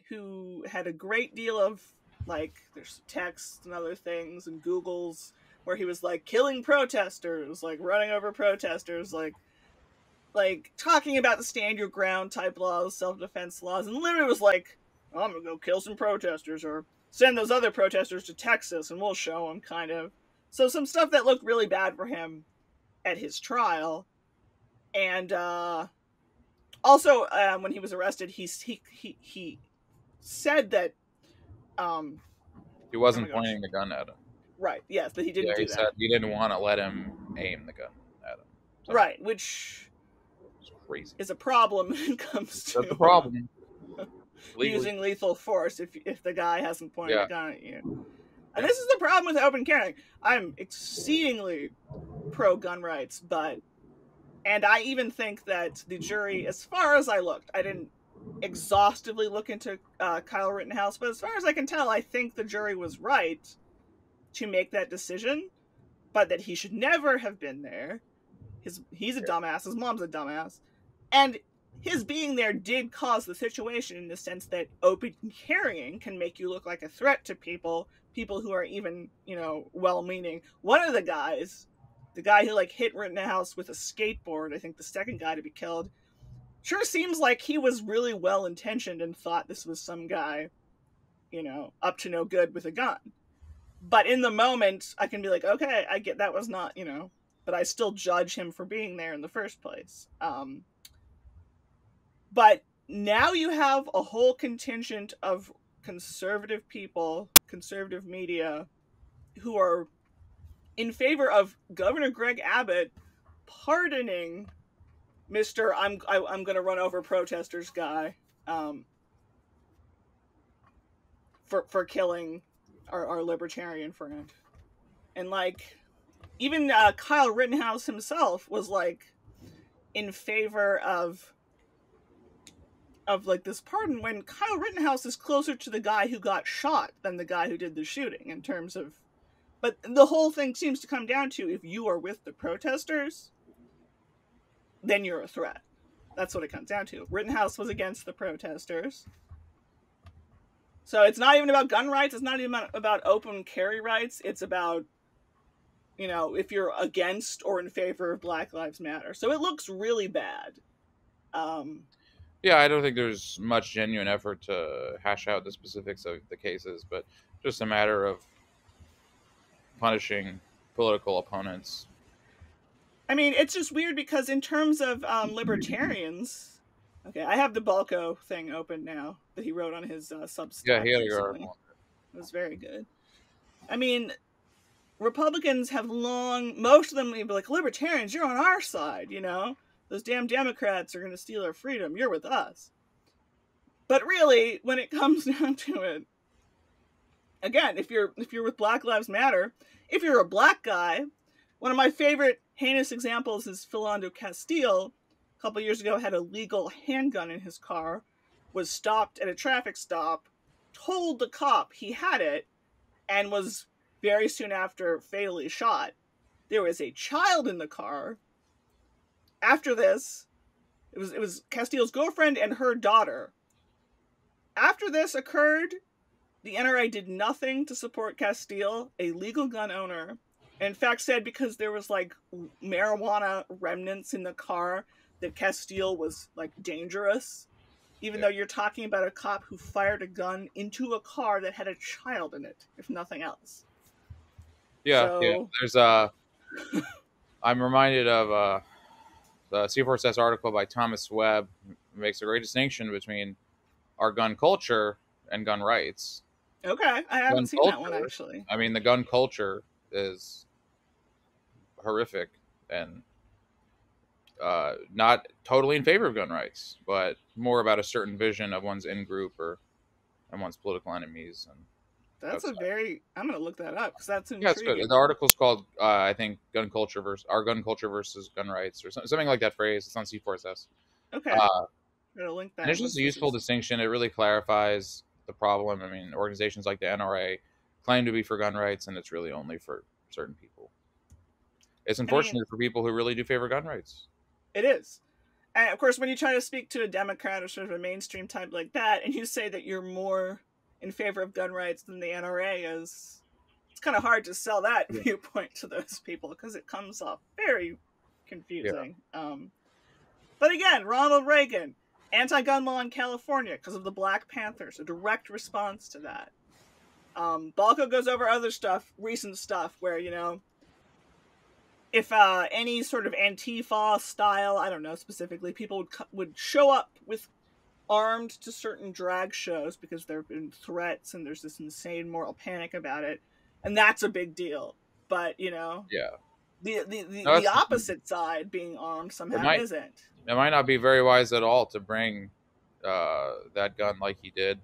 who had a great deal of, like, there's texts and other things and Googles where he was like killing protesters, like running over protesters, like talking about the stand your ground type laws, self-defense laws, and literally was like, oh, I'm gonna go kill some protesters or send those other protesters to Texas and we'll show them, kind of. So some stuff that looked really bad for him at his trial. And also when he was arrested, he said that he wasn't pointing the gun at him. Right, yes, but he didn't do that. Said he didn't want to let him aim the gun at him. So right, which crazy. Is a problem when it comes to That's a problem. Using lethal force if the guy hasn't pointed a gun at you. And this is the problem with open carrying. I'm exceedingly pro gun rights, and I even think that the jury, as far as I looked, I didn't exhaustively look into Kyle Rittenhouse, but as far as I can tell, I think the jury was right to make that decision, but that he should never have been there. He's a dumbass, his mom's a dumbass, and his being there did cause the situation in the sense that open carrying can make you look like a threat to people who are even, well-meaning. One of the guys, the guy who hit Rittenhouse with a skateboard, I think the second guy to be killed, sure seems like he was really well-intentioned and thought this was some guy, up to no good with a gun. But in the moment, I can be like, okay, I get that was not, but I still judge him for being there in the first place. But now you have a whole contingent of conservative people, conservative media, who are in favor of Governor Greg Abbott pardoning Mr. I'm going to run over protesters guy for killing our libertarian friend. And even Kyle Rittenhouse himself was in favor of this pardon, when Kyle Rittenhouse is closer to the guy who got shot than the guy who did the shooting in terms of But the whole thing seems to come down to, if you are with the protesters, then you're a threat. That's what it comes down to. Rittenhouse was against the protesters. So it's not even about gun rights. It's not even about open carry rights. It's about, if you're against or in favor of Black Lives Matter. So it looks really bad. Yeah, I don't think there's much genuine effort to hash out the specifics of the cases, but just a matter of punishing political opponents. I mean, it's just weird because in terms of libertarians, okay, I have the Balco thing open now that he wrote on his Substack. Yeah, he had a article. It was very good. I mean, Republicans have most of them will be like, libertarians, you're on our side, Those damn Democrats are going to steal our freedom. You're with us. But really, when it comes down to it, again, if you're with Black Lives Matter, if you're a black guy, one of my favorite heinous examples is Philando Castile. A couple years ago, had a legal handgun in his car, was stopped at a traffic stop, told the cop he had it, and was very soon after fatally shot. There was a child in the car. After this, it was Castile's girlfriend and her daughter. After this occurred, the NRA did nothing to support Castile, a legal gun owner. In fact, said because there was marijuana remnants in the car that Castile was dangerous, even though you're talking about a cop who fired a gun into a car that had a child in it, if nothing else. Yeah. There's I'm reminded of the C4S article by Thomas Webb, who makes a great distinction between our gun culture and gun rights. Okay, I haven't seen that one, actually. I mean, the gun culture is horrific and not totally in favor of gun rights, but more about a certain vision of one's in-group and one's political enemies. And that's I'm going to look that up because that's intriguing. Yeah, it's good. The article's called, I think, Gun Culture versus Gun Rights, or something like that phrase. It's on C4S. Okay. I'm going to link that. And it's just a useful distinction. It really clarifies the problem. I mean, organizations like the NRA claim to be for gun rights, and it's really only for certain people. It's unfortunate for people who really do favor gun rights. It is. And, of course, when you try to speak to a Democrat or sort of a mainstream type like that, and you say that you're more in favor of gun rights than the NRA is, it's kind of hard to sell that viewpoint to those people because it comes off very confusing. Yeah. But again, Ronald Reagan, anti-gun law in California because of the Black Panthers, a direct response to that. Balco goes over other stuff, recent stuff, where, if any sort of Antifa style, I don't know specifically, people would show up with armed to certain drag shows because there have been threats and there's this insane moral panic about it, and that's a big deal. But the opposite side being armed somehow isn't. It might not be very wise at all to bring that gun like he did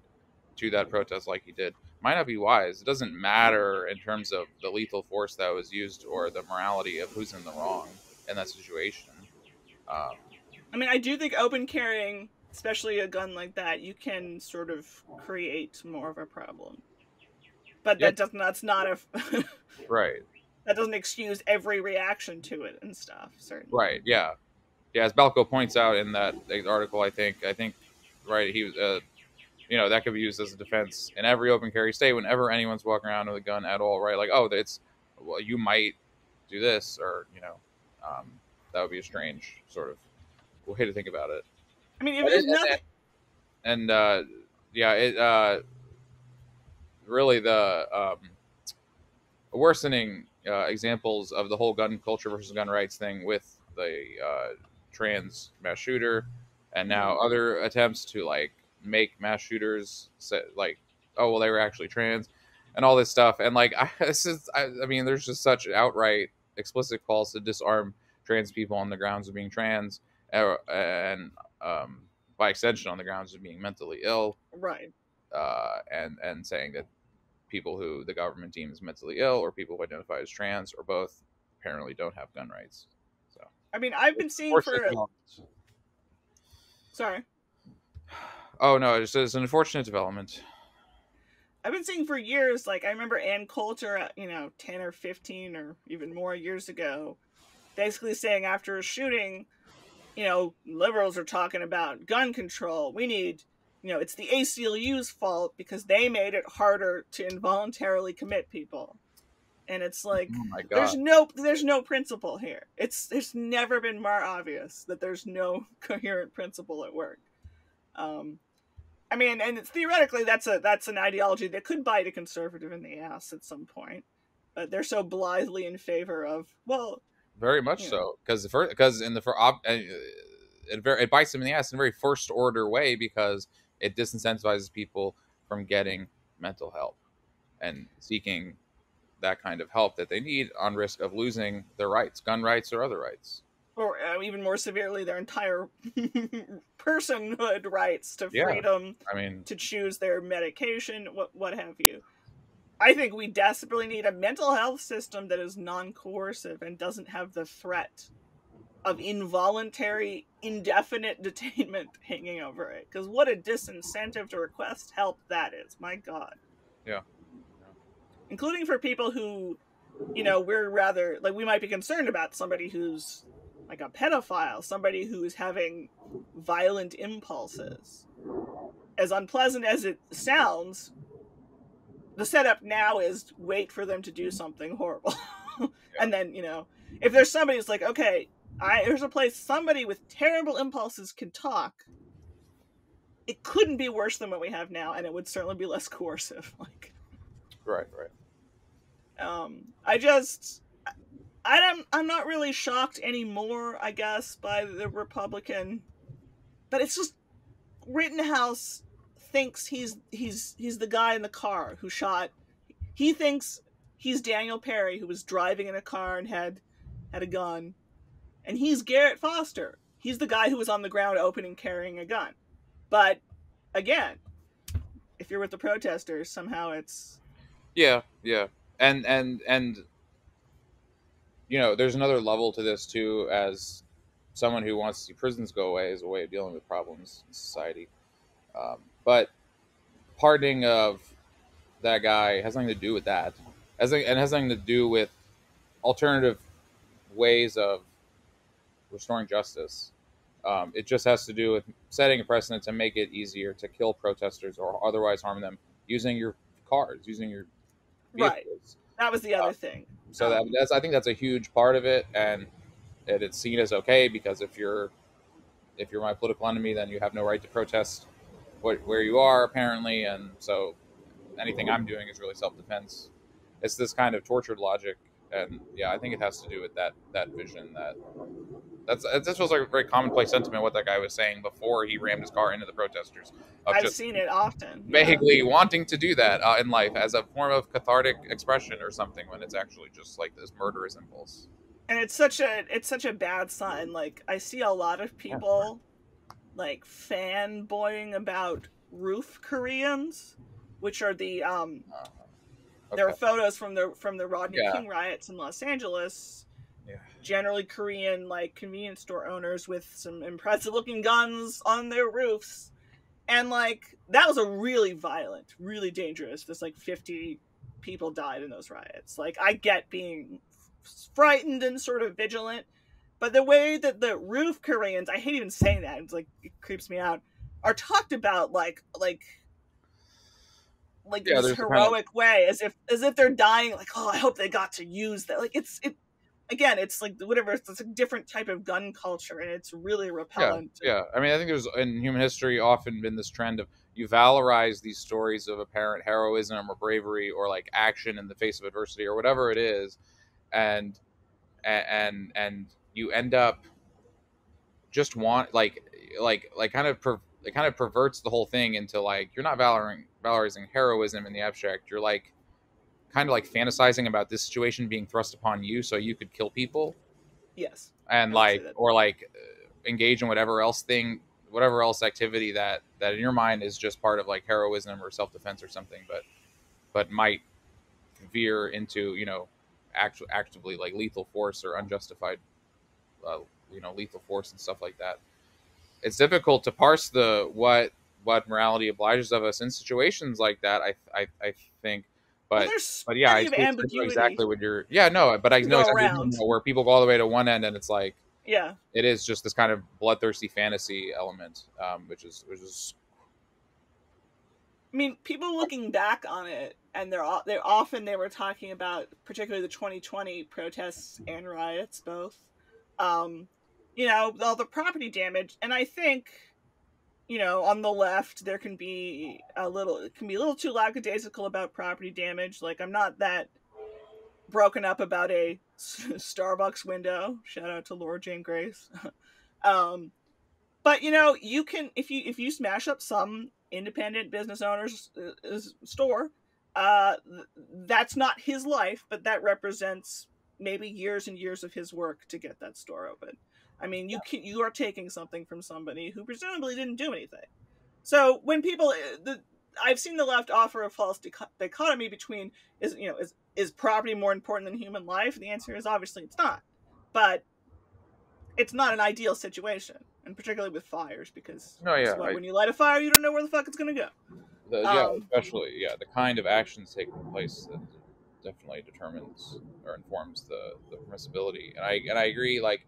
to that protest like he did. Might not be wise. It doesn't matter in terms of the lethal force that was used or the morality of who's in the wrong in that situation. I mean, I do think open carrying, especially a gun like that, you can sort of create more of a problem. But that's not a right. That doesn't excuse every reaction to it and stuff, certainly. Right, yeah. Yeah, as Balco points out in that article, I think right, he was that could be used as a defense in every open carry state whenever anyone's walking around with a gun at all, right? Like, you might do this, or that would be a strange sort of way to think about it. I mean, if there's nothing, and really the worsening examples of the whole gun culture versus gun rights thing with the trans mass shooter, and now other attempts to make mass shooters say they were actually trans, and all this stuff, and I mean, there's just such outright explicit calls to disarm trans people on the grounds of being trans, and by extension on the grounds of being mentally ill, right? And saying that people who the government deems mentally ill or people who identify as trans or both apparently don't have gun rights. So I mean, I've been seeing Sorry. Oh no, it's an unfortunate development. I've been seeing for years, like I remember Ann Coulter, 10 or 15 or even more years ago, basically saying after a shooting, liberals are talking about gun control. We need, it's the ACLU's fault because they made it harder to involuntarily commit people. And it's like, Oh my there's God. no principle here. It's never been more obvious that there's no coherent principle at work. I mean, and theoretically, that's an ideology that could bite a conservative in the ass at some point, but they're so blithely in favor of, well, Very much so, because it bites them in the ass in a very first order way, because it disincentivizes people from getting mental help and seeking that kind of help that they need on risk of losing their rights, gun rights or other rights. Or even more severely, their entire personhood rights to Yeah, freedom, I mean, to choose their medication, what have you. I think we desperately need a mental health system that is non-coercive and doesn't have the threat of involuntary, indefinite detainment hanging over it. Because what a disincentive to request help that is. My God. yeah. Including for people who, we're rather, like, we might be concerned about somebody who's like a pedophile, somebody who is having violent impulses. As unpleasant as it sounds, the setup now is wait for them to do something horrible. Yeah. And then, if there's somebody who's like, okay, there's a place somebody with terrible impulses can talk, it couldn't be worse than what we have now, and it would certainly be less coercive. Like, Right. I'm not really shocked anymore, I guess, by the Republican, but it's just Rittenhouse thinks he's the guy in the car who shot. He thinks he's Daniel Perry, who was driving in a car and had a gun, and he's Garrett Foster. He's the guy who was on the ground opening carrying a gun. But again, if you're with the protesters, somehow it's Yeah, and there's another level to this too. As someone who wants to see prisons go away as a way of dealing with problems in society, but pardoning of that guy has nothing to do with that, and has nothing to do with alternative ways of restoring justice. It just has to do with setting a precedent to make it easier to kill protesters or otherwise harm them using your cars, using your vehicles. Right. That was the other thing. So I think that's a huge part of it, and it's seen as okay because if you're my political enemy, then you have no right to protest where you are, apparently, and so anything I'm doing is really self-defense. It's this kind of tortured logic, and yeah, I think it has to do with that vision. This was like a very commonplace sentiment what that guy was saying before he rammed his car into the protesters. I've seen it often. Vaguely wanting to do that in life as a form of cathartic expression or something, when it's actually just like this murderous impulse. And it's such a bad sign. Like, I see a lot of people like fanboying about roof Koreans, which are the there are photos from the Rodney King riots in Los Angeles. Yeah. Generally Korean, like, convenience store owners with some impressive looking guns on their roofs. And like, that was a really violent, really dangerous. There's like 50 people died in those riots. Like, I get being frightened and sort of vigilant, but the way that the roof Koreans, I hate even saying that, it's like, it creeps me out, are talked about like this heroic way, as if they're dying, like, oh, I hope they got to use that. Like, again, it's like whatever. It's a different type of gun culture, and it's really repellent. Yeah. I mean, I think there's in human history often been this trend of you valorize these stories of apparent heroism or bravery or like action in the face of adversity or whatever it is, and you end up just it kind of perverts the whole thing into like you're not valorizing heroism in the abstract. You're like kind of like fantasizing about this situation being thrust upon you so you could kill people. Yes. And engage in whatever else activity that in your mind is just part of like heroism or self-defense or something, but might veer into, actively like lethal force or unjustified, lethal force and stuff like that. It's difficult to parse what what morality obliges of us in situations like that. I think, Well, but there's yeah, plenty of I know ambiguity exactly what you're. Yeah, no, but I to know go exactly around. where people go all the way to one end, and it's like Yeah. it is just this kind of bloodthirsty fantasy element, which is. I mean, people looking back on it, and they were talking about particularly the 2020 protests and riots, both. You know, all the property damage, and I think, you know, on the left there can be a little too lackadaisical about property damage. Like, I'm not that broken up about a Starbucks window. Shout out to Laura Jane Grace. But you know, you can, if you smash up some independent business owner's store, that's not his life, but that represents maybe years and years of his work to get that store open. I mean, you are taking something from somebody who presumably didn't do anything. So when people, I've seen the left offer a false dichotomy between is property more important than human life? And the answer is obviously it's not. But it's not an ideal situation, and particularly with fires, because when you light a fire, you don't know where the fuck it's going to go. Especially the kind of actions taking place that definitely determines or informs the permissibility. And I agree. Like,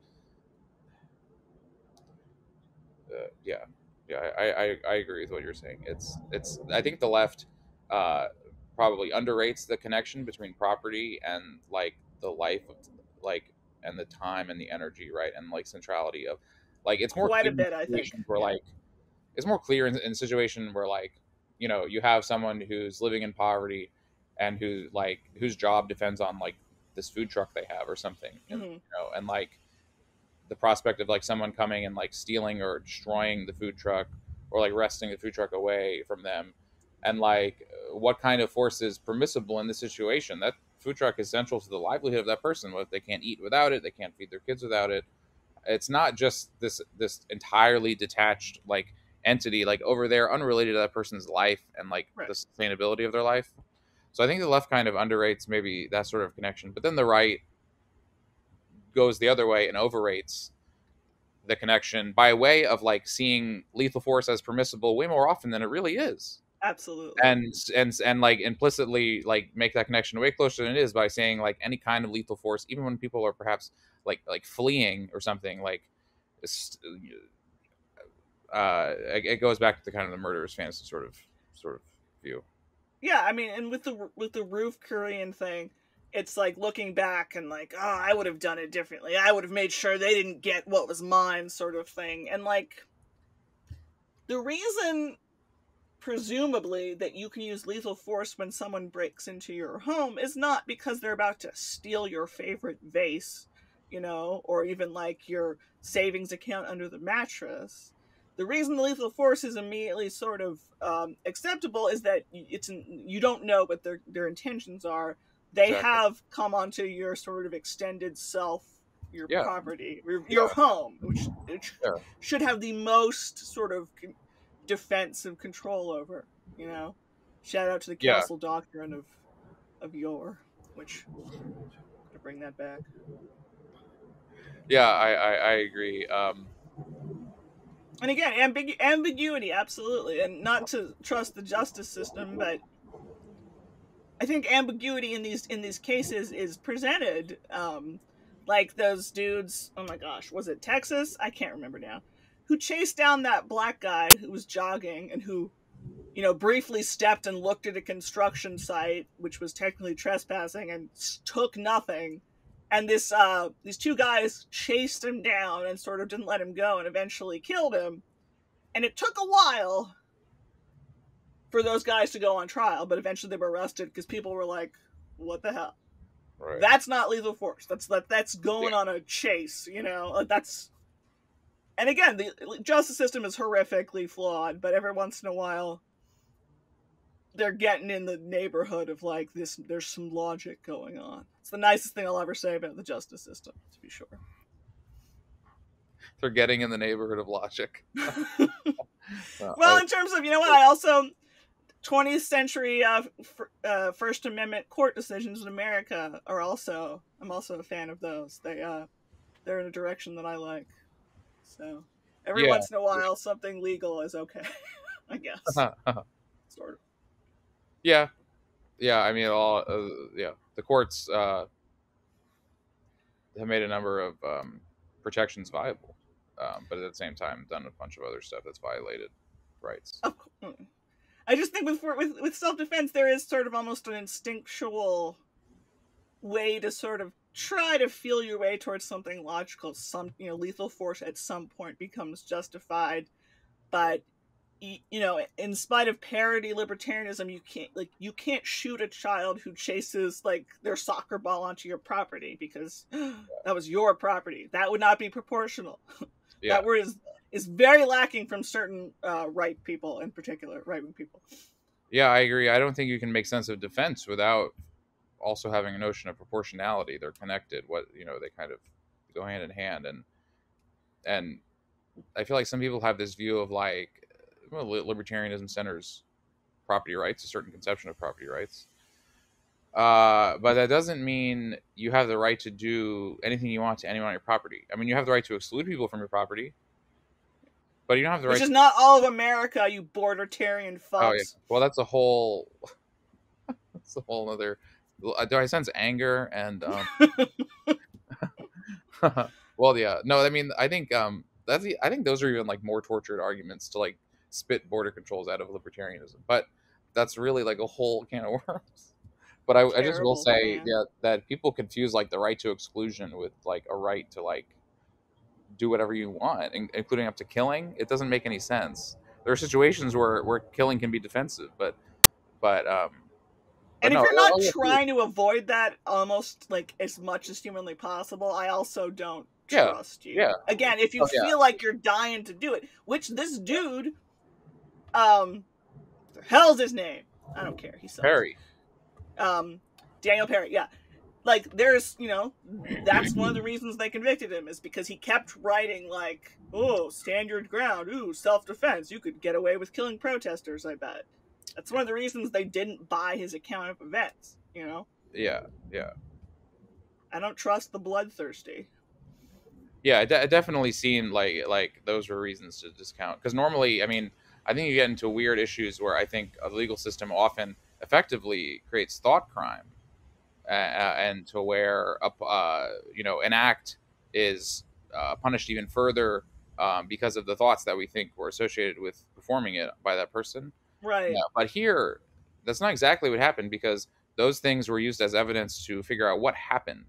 I agree with what you're saying. It's I think the left probably underrates the connection between property and like the life of like and the time and the energy, right? And like centrality of like it's more quite a bit, I think. Where like it's more clear in a situation where like you have someone who's living in poverty and whose job depends on like this food truck they have or something, and like the prospect of like someone coming and like stealing or destroying the food truck or like wresting the food truck away from them, and like what kind of force is permissible in this situation. That food truck is central to the livelihood of that person. What if they can't eat without it, they can't feed their kids without it? It's not just this entirely detached like entity like over there unrelated to that person's life and like the sustainability of their life. So I think the left kind of underrates maybe that sort of connection, but then the right goes the other way and overrates the connection by way of like seeing lethal force as permissible way more often than it really is. Absolutely. And like implicitly like make that connection way closer than it is by saying like any kind of lethal force, even when people are perhaps like fleeing or something, like it goes back to the kind of the murderous fantasy sort of view. Yeah, I mean, and with the roof Korean thing, it's like looking back and like, oh, I would have done it differently. I would have made sure they didn't get what was mine, sort of thing. And like, the reason, presumably, that you can use lethal force when someone breaks into your home is not because they're about to steal your favorite vase, or even like your savings account under the mattress. The reason the lethal force is immediately sort of acceptable is that you don't know what their intentions are. They have come onto your sort of extended self, your property, your home, which should have the most sort of defensive control over. Shout out to the castle doctrine of yore, which to bring that back. Yeah, I agree. And again, ambiguity, absolutely, and not to trust the justice system, but I think ambiguity in these cases is presented, like those dudes. Oh my gosh, was it Texas? I can't remember now. Who chased down that black guy who was jogging and who, briefly stepped and looked at a construction site, which was technically trespassing, and took nothing. And these two guys chased him down and sort of didn't let him go and eventually killed him. And it took a while for those guys to go on trial, but eventually they were arrested because people were like, what the hell? Right. That's not lethal force. That's going on a chase, that's... And again, the justice system is horrifically flawed, but every once in a while they're getting in the neighborhood of like this. There's some logic going on. It's the nicest thing I'll ever say about the justice system, to be sure. They're getting in the neighborhood of logic. Well, in terms of, I also 20th century First Amendment court decisions in America I'm also a fan of those. They're in a direction that I like. So every once in a while, something legal is okay. I guess. Sort of. Yeah. I mean, the courts have made a number of protections viable, but at the same time, done a bunch of other stuff that's violated rights. Of course. I just think with self-defense, there is sort of almost an instinctual way to sort of try to feel your way towards something logical. Some, lethal force at some point becomes justified, but in spite of parody libertarianism, you can't shoot a child who chases their soccer ball onto your property because that was your property. That would not be proportional. Yeah. That word is very lacking from certain right people, in particular, right-wing people. Yeah, I agree. I don't think you can make sense of defense without also having a notion of proportionality. They're connected. They kind of go hand in hand, and I feel like some people have this view of libertarianism centers property rights, a certain conception of property rights. But that doesn't mean you have the right to do anything you want to anyone on your property. I mean, you have the right to exclude people from your property, but you don't have the right. Which is not all of America, you bordertarian fucks. Oh yeah. Well, that's a whole other. Do I sense anger and? Well, yeah. No, I mean, I think I think those are even more tortured arguments to spit border controls out of libertarianism, but that's really a whole can of worms. But I just will say that people confuse the right to exclusion with a right to do whatever you want, including up to killing. It doesn't make any sense. There are situations where killing can be defensive, but and if you're not trying to avoid that almost as much as humanly possible, I also don't trust you. Yeah. Again, if you feel like you're dying to do it, which this dude, the hell's his name? I don't care. He sucks. Perry. Daniel Perry. Yeah. There's, that's one of the reasons they convicted him is because he kept writing stand your ground. Ooh, self-defense. You could get away with killing protesters, I bet. That's one of the reasons they didn't buy his account of events, Yeah. I don't trust the bloodthirsty. Yeah, it definitely seemed like those were reasons to discount. Because normally, I mean, I think you get into weird issues where I think a legal system often effectively creates thought crime, and to where an act is punished even further because of the thoughts that we think were associated with performing it by that person. Right. Yeah, but here, that's not exactly what happened, because those things were used as evidence to figure out what happened.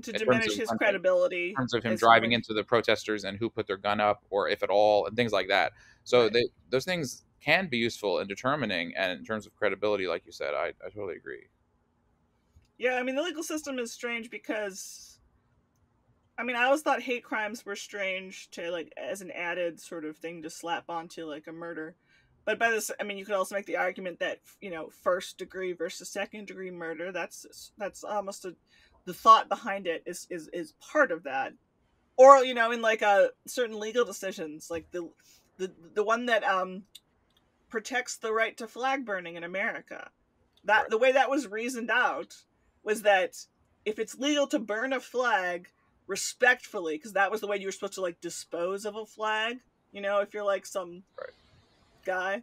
To diminish his credibility. In terms of him driving into the protesters and who put their gun up, or if at all, and things like that. So right. Those things can be useful in determining, and in terms of credibility, like you said, I totally agree. Yeah, I mean, the legal system is strange because, I mean, I always thought hate crimes were strange to, as an added sort of thing to slap onto, a murder. But by this, I mean, you could also make the argument that, first degree versus second degree murder, that's almost the thought behind it is part of that. Or, in certain legal decisions, the one that protects the right to flag burning in America. That the way that was reasoned out was that if it's legal to burn a flag respectfully, because that was the way you were supposed to dispose of a flag, if you're some guy.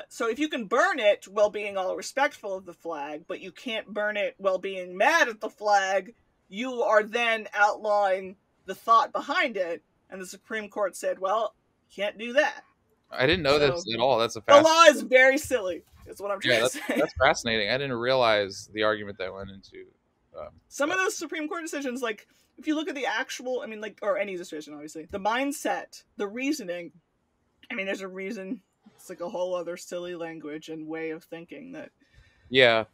So if you can burn it while being all respectful of the flag, but you can't burn it while being mad at the flag, you are then outlawing the thought behind it. And the Supreme Court said, well, can't do that. I didn't know this at all. That's the law is very silly. Is what I'm trying to say. That's fascinating. I didn't realize the argument that went into some of those Supreme Court decisions. If you look at the actual, I mean, or any decision, obviously, the mindset, the reasoning. I mean, there's a reason. It's a whole other silly language and way of thinking that. Yeah.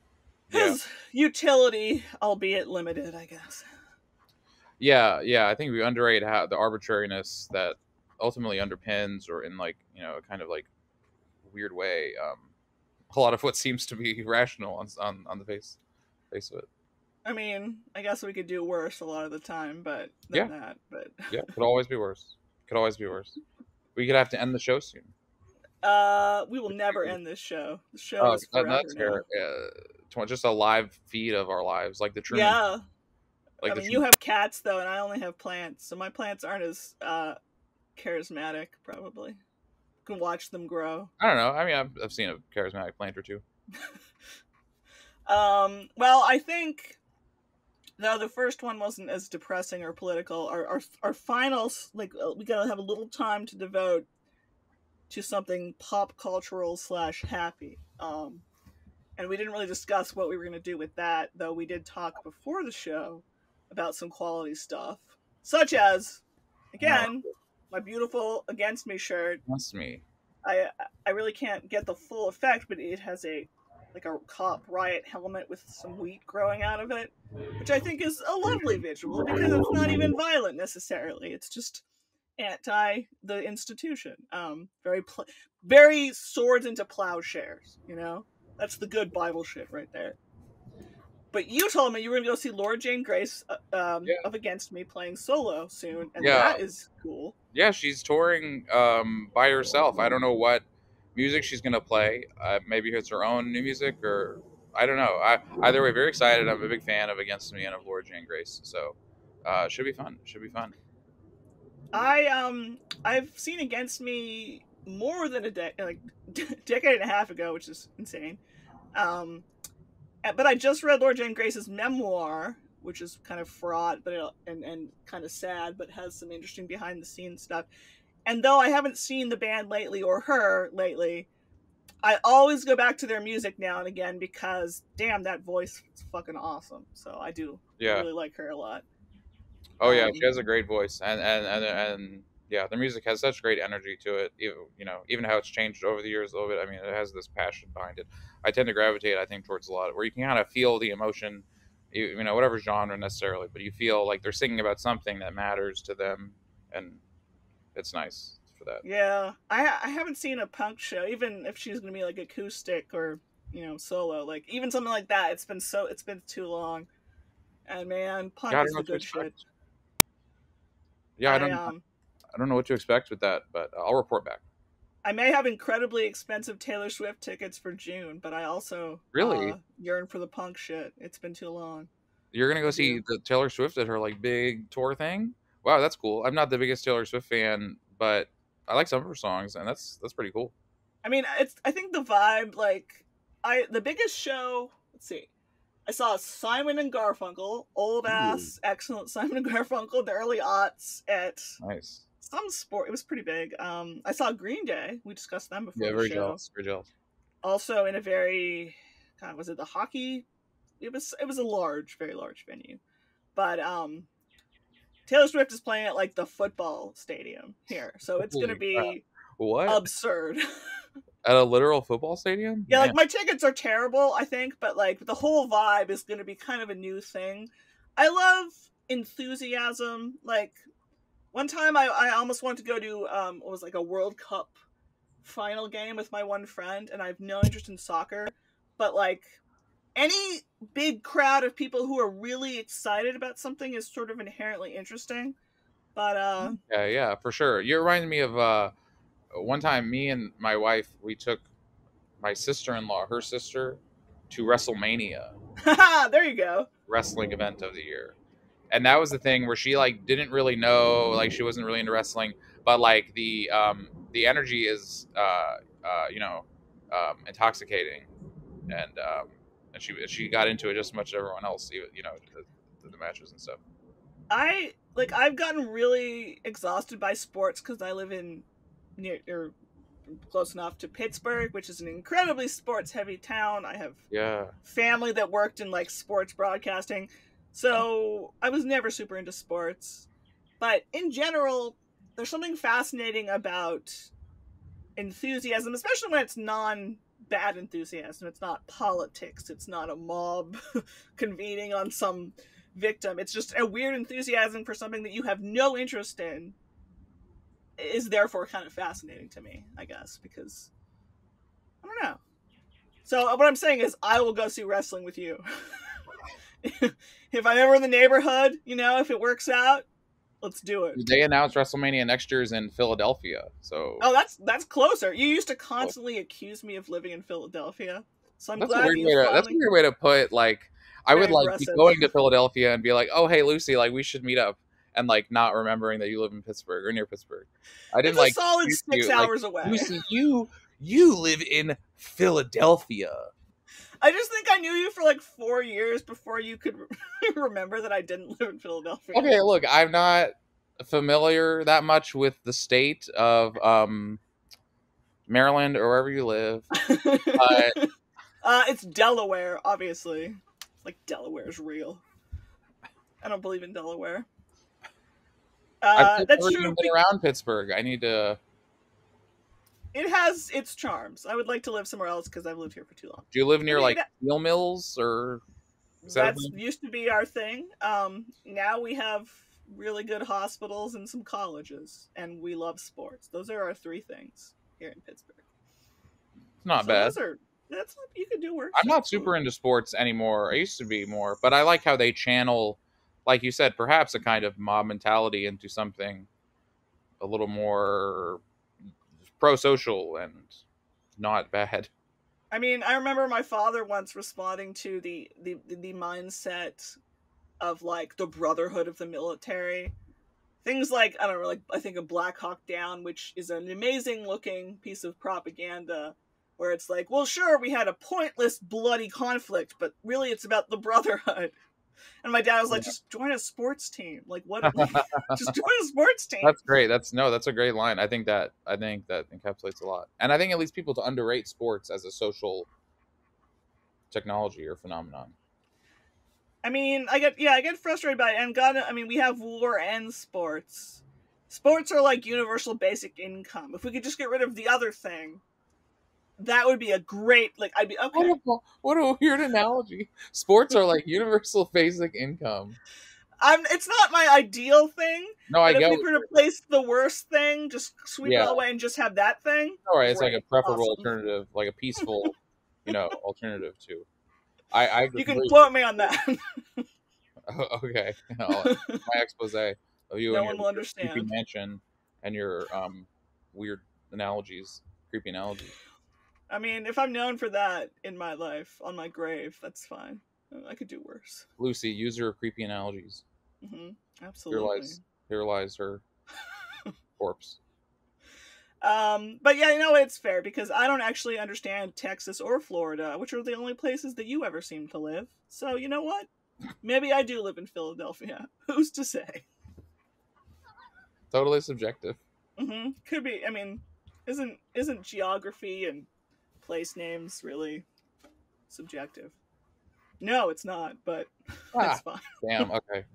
Has utility, albeit limited, I guess. Yeah. I think we underrate how the arbitrariness that ultimately underpins, or in a kind of weird way, a lot of what seems to be rational on the face of it. I mean, I guess we could do worse a lot of the time, but yeah, could always be worse. We could have to end the show soon. We will never end this show. The show is forever. That's fair. Just a live feed of our lives, like the Truman. Yeah. I mean, you have cats though, and I only have plants, so my plants aren't as charismatic, probably. can watch them grow. I don't know. I mean, I've seen a charismatic plant or two. Well, I think though the first one wasn't as depressing or political. Our finals, like, we gotta have a little time to devote to something pop cultural / happy. And we didn't really discuss what we were gonna do with that, though we did talk before the show about some quality stuff, such as, again, my beautiful Against Me shirt. Against Me. I really can't get the full effect, but it has a cop riot helmet with some wheat growing out of it, which I think is a lovely visual because it's not even violent necessarily. It's just anti the institution. Very swords into plowshares, you know? That's the good Bible shit right there. But you told me you were going to go see Laura Jane Grace of Against Me playing solo soon, and that is cool. Yeah, she's touring by herself. I don't know what music she's going to play. Maybe it's her own new music, or I don't know. Either way, very excited. I'm a big fan of Against Me and of Laura Jane Grace, so should be fun. I've seen Against Me more than a decade and a half ago, which is insane. But I just read Laura Jane Grace's memoir, which is kind of fraught, but and kind of sad, but has some interesting behind the scenes stuff. And though I haven't seen the band lately or her lately, I always go back to their music now and again because, damn, that voice is fucking awesome. So I do really like her a lot. Oh yeah, she has a great voice, and yeah, the music has such great energy to it. Even how it's changed over the years a little bit. I mean, it has this passion behind it. I tend to gravitate, I think, towards a lot where you can kind of feel the emotion, whatever genre necessarily, but you feel like they're singing about something that matters to them, and it's nice for that. Yeah, I haven't seen a punk show, even if she's gonna be like acoustic or solo, like even something like that. It's been too long, and man, punk is the good shit. Yeah, I don't know what to expect with that, but I'll report back. I may have incredibly expensive Taylor Swift tickets for June, but I also really yearn for the punk shit. It's been too long. You're gonna go see the Taylor Swift at her like big tour thing? Wow, that's cool. I'm not the biggest Taylor Swift fan, but I like some of her songs, and that's pretty cool. I mean, I think the vibe, the biggest show. Let's see. I saw Simon and Garfunkel, old-ass, excellent Simon and Garfunkel, the early aughts at some sport. It was pretty big. I saw Green Day. We discussed them before. Yeah, very jealous. Also in a very, was it the hockey? It was a very large venue. But Taylor Swift is playing at the football stadium here, so it's going to be absurd. At a literal football stadium? Yeah, my tickets are terrible, I think, but the whole vibe is going to be kind of a new thing. I love enthusiasm. One time I almost wanted to go to a World Cup final game with my one friend, and I have no interest in soccer, but any big crowd of people who are really excited about something is sort of inherently interesting. But yeah, for sure. You reminded me of one time, me and my wife, we took my sister-in-law, her sister, to WrestleMania. There you go. Wrestling event of the year. And that was the thing where she didn't really know, she wasn't really into wrestling, but the energy is intoxicating, and she got into it just as much as everyone else, the matches and stuff. I've gotten really exhausted by sports because I live in near or close enough to Pittsburgh, which is an incredibly sports heavy town. I have family that worked in sports broadcasting, so I was never super into sports. But in general, there's something fascinating about enthusiasm, especially when it's non-bad enthusiasm. It's not politics. It's not a mob convening on some victim. It's just a weird enthusiasm for something that you have no interest in. Is therefore kind of fascinating to me, I guess, because I don't know. So what I'm saying is I will go see wrestling with you. If I'm ever in the neighborhood, if it works out, let's do it. They announced WrestleMania next year is in Philadelphia, so that's closer. You used to constantly accuse me of living in Philadelphia, so I'm glad that's a weird way to put I would be going to Philadelphia and be like, oh hey Lucy, we should meet up. and like not remembering that you live in Pittsburgh or near Pittsburgh. I didn't It's a like solid 6 hours away. Lucy, you live in Philadelphia. I just think I knew you for like 4 years before you could remember that I didn't live in Philadelphia. Okay, look, I'm not familiar that much with the state of Maryland or wherever you live. But it's Delaware, obviously. Like Delaware's real. I don't believe in Delaware. I've That's never true. even been around Pittsburgh. I need to. It has its charms. I would like to live somewhere else because I've lived here for too long. Do you live near like steel mills or? That used to be our thing. Now we have really good hospitals and some colleges, and we love sports. Those are our 3 things here in Pittsburgh. It's not bad. That's what you could do work. I'm not super into sports anymore. I used to be more, but I like how they channel, like you said, perhaps a kind of mob mentality into something a little more pro-social and not bad. I mean, I remember my father once responding to the mindset of like the brotherhood of the military. Things like, I don't know, like I think of Black Hawk Down, which is an amazing looking piece of propaganda where it's like, well, sure, we had a pointless bloody conflict, but really it's about the brotherhood. And my dad was like, just join a sports team. Like, what? Just join a sports team. That's great. That's a great line. I think that encapsulates a lot. And I think it leads people to underrate sports as a social technology or phenomenon. I mean, I get frustrated by it. And we have war and sports. Sports are like universal basic income. If we could just get rid of the other thing, that would be a great, like, I'd be, okay. What a weird analogy. Sports are like universal basic income. It's not my ideal thing. No, I get it. If we could replace the worst thing, just sweep it all away and just have that thing. All right, it's like a preferable alternative, like a peaceful, alternative to. You can quote me on that. Okay. My expose of you no and one your will understand. Creepy mansion and your weird analogies, creepy analogies. I mean, if I'm known for that in my life, on my grave, that's fine. I could do worse. Lucy, use your creepy analogies. Mm-hmm. Absolutely. Here lies her corpse. But yeah, it's fair because I don't actually understand Texas or Florida, which are the only places that you ever seem to live. So you know what? Maybe I do live in Philadelphia. Who's to say? Totally subjective. Mm-hmm. Could be. I mean, isn't geography and place names really subjective? No, it's not, but that's fine. Damn, okay.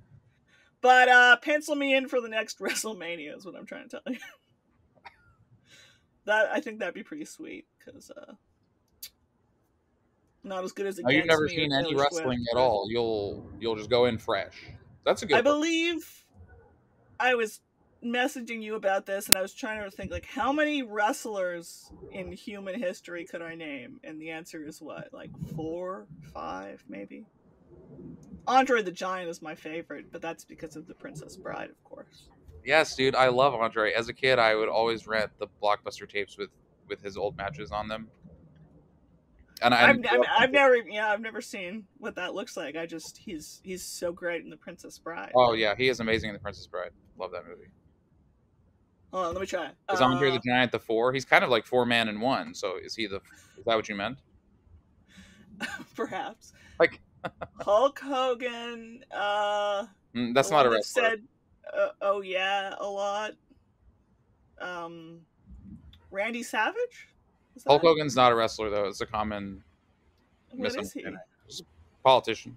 But pencil me in for the next WrestleMania is what I'm trying to tell you. I think that'd be pretty sweet, because not as good as you've never seen any wrestling at all. You'll just go in fresh. That's a good I believe I was messaging you about this, and I was trying to think, like, how many wrestlers in human history could I name? And the answer is what? Like 4, 5, maybe? Andre the Giant is my favorite, but that's because of The Princess Bride, of course. Yes, dude, I love Andre. As a kid, I would always rent the Blockbuster tapes with his old matches on them. And I've never seen what that looks like. He's so great in The Princess Bride. Oh yeah, he is amazing in The Princess Bride. Love that movie. Hold on, let me try. Is Andre the Giant the 4? He's kind of like 4 man in 1. So is that what you meant? Perhaps. Like Hulk Hogan. That's not a wrestler. Said, oh yeah, a lot. Randy Savage. Hulk Hogan's not a wrestler though. It's a common misunderstanding. He's a politician.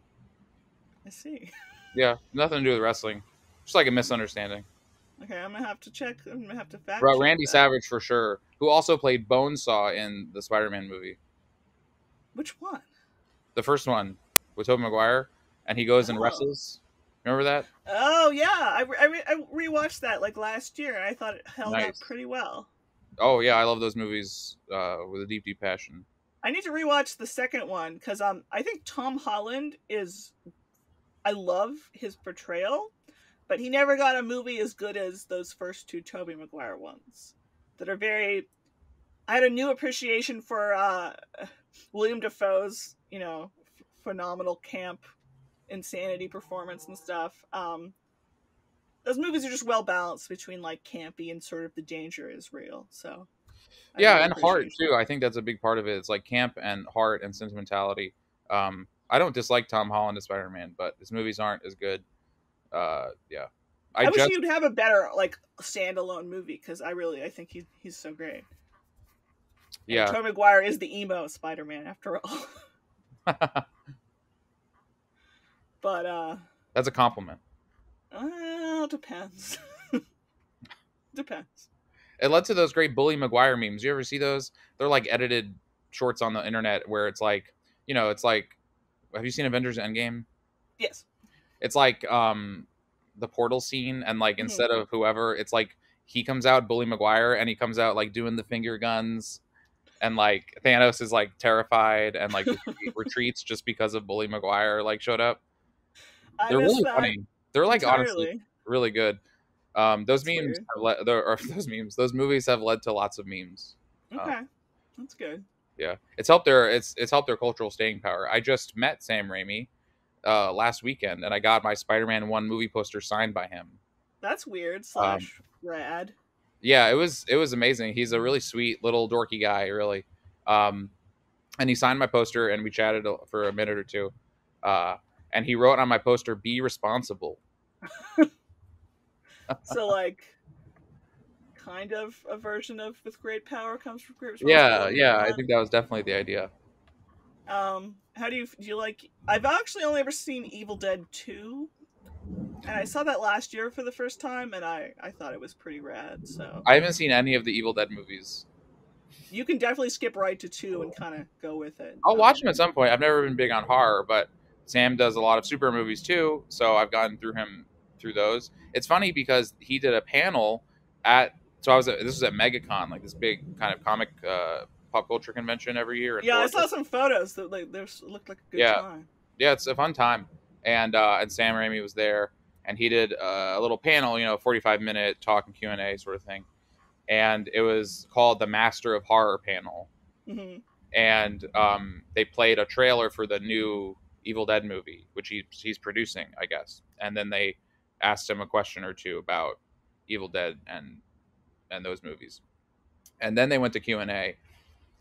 I see. Yeah, nothing to do with wrestling. Just like a misunderstanding. Okay, I'm gonna have to check. I'm gonna have to fact check. Randy that. Savage for sure, who also played Bonesaw in the Spider-Man movie. Which one? The first one with Tobey Maguire, and he goes and wrestles. Remember that? Oh yeah, I rewatched that like last year, and I thought it held up pretty well. Oh yeah, I love those movies with a deep passion. I need to rewatch the second one because I think Tom Holland I love his portrayal, but he never got a movie as good as those first 2 Tobey Maguire ones that are very. I had a new appreciation for William Dafoe's phenomenal camp insanity performance and stuff. those movies are just well balanced between like campy and sort of the danger is real. So yeah, and heart too. I think that's a big part of it. It's like camp and heart and sentimentality. I don't dislike Tom Holland as Spider-Man, but his movies aren't as good. Yeah. I wish you'd have a better like standalone movie because I think he's so great. Yeah, Tobey Maguire is the emo Spider-Man after all. But that's a compliment. Depends. Depends. It led to those great Bully Maguire memes. You ever see those? They're like edited shorts on the internet where it's like, it's like, have you seen Avengers Endgame? Yes. It's like the portal scene, and like instead of whoever, it's like he comes out Bully Maguire, and he comes out like doing the finger guns, and like Thanos is like terrified and like retreats just because of Bully Maguire like showed up. They're really funny. They're like honestly really good. Those memes those movies have led to lots of memes. Okay, that's good. Yeah, it's helped their cultural staying power. I just met Sam Raimi last weekend, and I got my Spider-Man 1 movie poster signed by him. That's weird / rad. Yeah, it was amazing. He's a really sweet little dorky guy, really. And he signed my poster, and we chatted for a minute or two. And he wrote on my poster, "Be responsible." So like kind of a version of "with great power comes with great responsibility." Yeah, I think that was definitely the idea. How do you like? I've actually only ever seen Evil Dead 2, and I saw that last year for the first time, and I thought it was pretty rad. So I haven't seen any of the Evil Dead movies. You can definitely skip right to 2 and kind of go with it. I'll watch them at some point. I've never been big on horror, but Sam does a lot of superhero movies too, so I've gotten through those. It's funny because he did a panel this was at MegaCon, like this big kind of comic pop culture convention every year. Yeah, I saw some photos that looked like a good time. Yeah, it's a fun time, and Sam Raimi was there, and he did a little panel, 45-minute talk and Q&A sort of thing, and it was called the Master of Horror panel, and they played a trailer for the new Evil Dead movie, which he's producing, I guess, and then they asked him a question or two about Evil Dead and those movies, and then they went to Q&A.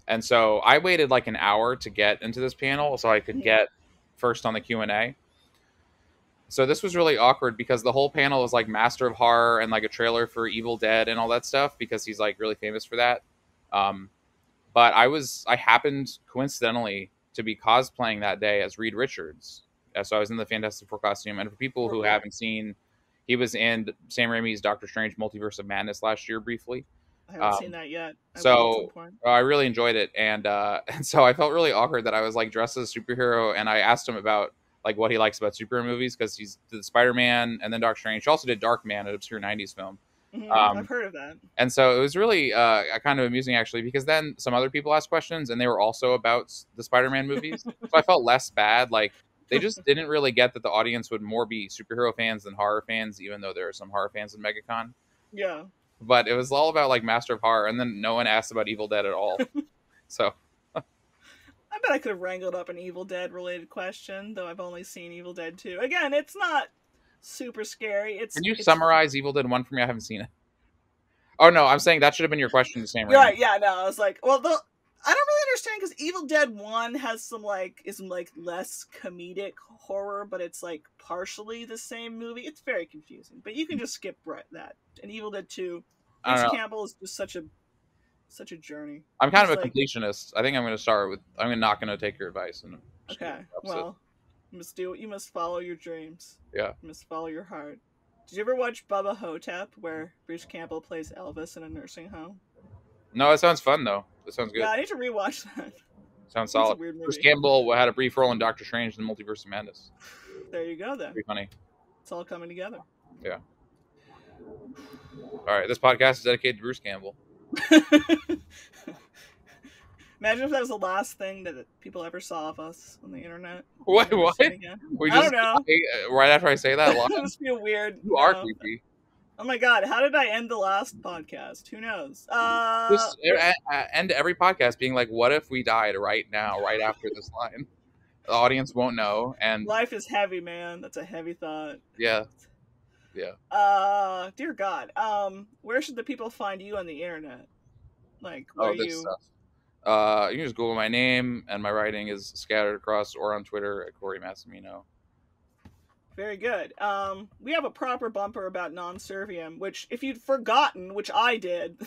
And so I waited like an hour to get into this panel so I could get first on the Q&A. So this was really awkward because the whole panel was like Master of Horror and like a trailer for Evil Dead and all that stuff because he's like really famous for that. But I happened coincidentally to be cosplaying that day as Reed Richards. So I was in the Fantastic Four costume. And for people who haven't seen, he was in Sam Raimi's Doctor Strange Multiverse of Madness last year briefly. I haven't seen that yet. I really enjoyed it, and so I felt really awkward that I was like dressed as a superhero, and I asked him about like what he likes about superhero movies because he's did Spider-Man and then Doctor Strange. He also did Darkman, an obscure '90s film. I've heard of that. And so it was really kind of amusing actually because then some other people asked questions, and they were also about the Spider-Man movies. So I felt less bad. Like they just didn't really get that the audience would more be superhero fans than horror fans, even though there are some horror fans in MegaCon. Yeah. But it was all about like Master of Horror, and then no one asked about Evil Dead at all. So I bet I could have wrangled up an Evil Dead related question, though I've only seen Evil Dead 2. Again, it's not super scary. Can you summarize Evil Dead 1 for me? I haven't seen it. Oh no, I'm saying that should have been your question to Sam Raimi. Right, yeah, no, I was like, well, I don't really understand because Evil Dead 1 has some is less comedic horror, but it's like partially the same movie. It's very confusing, but you can just skip that. And Evil Dead 2, Bruce Campbell is just such a journey. I'm kind of a completionist. I think I'm going to start with. I'm not going to take your advice. Okay, well, you must follow your dreams. Yeah, you must follow your heart. Did you ever watch Bubba Hotep, where Bruce Campbell plays Elvis in a nursing home? No, it sounds fun though. It sounds good. Yeah, I need to rewatch that. Sounds solid. Bruce Campbell had a brief role in Doctor Strange and the Multiverse of Madness. There you go then. Pretty funny. It's all coming together. Yeah. All right, this podcast is dedicated to Bruce Campbell. Imagine if that was the last thing that people ever saw of us on the internet. What? I don't know. Right after I say that, it must feel weird. You are creepy. Oh my god, how did I end the last podcast? Who knows? Just end every podcast being like, what if we died right now, right after this line? The audience won't know. And life is heavy, man. That's a heavy thought. Yeah. Yeah. Dear God. Where should the people find you on the internet? Like, where This you? stuff. You can just Google my name, and my writing is scattered across, or on Twitter at Cory Massimino. Very good. We have a proper bumper about Non Serviam, which, if you'd forgotten, which I did,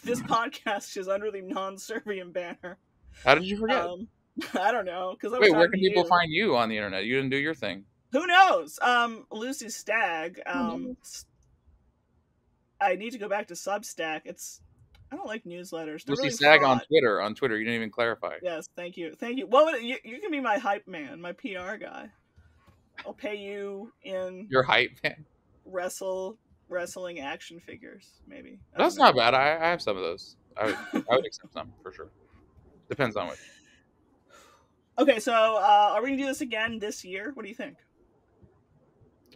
this podcast is under the Non Serviam banner. How did you forget? I don't know, because wait, where can people find you on the internet? You didn't do your thing. Who knows? Lucy Stagg. I need to go back to Substack. I don't like newsletters. They're Lucy really Stagg fraud. on Twitter. On Twitter, you didn't even clarify. Yes, thank you. Well, you can be my hype man, my PR guy. I'll pay you in your hype man. Wrestling action figures, maybe. That's not bad. I have some of those. I would accept some for sure. Depends on which. Okay, so are we gonna do this again this year? What do you think?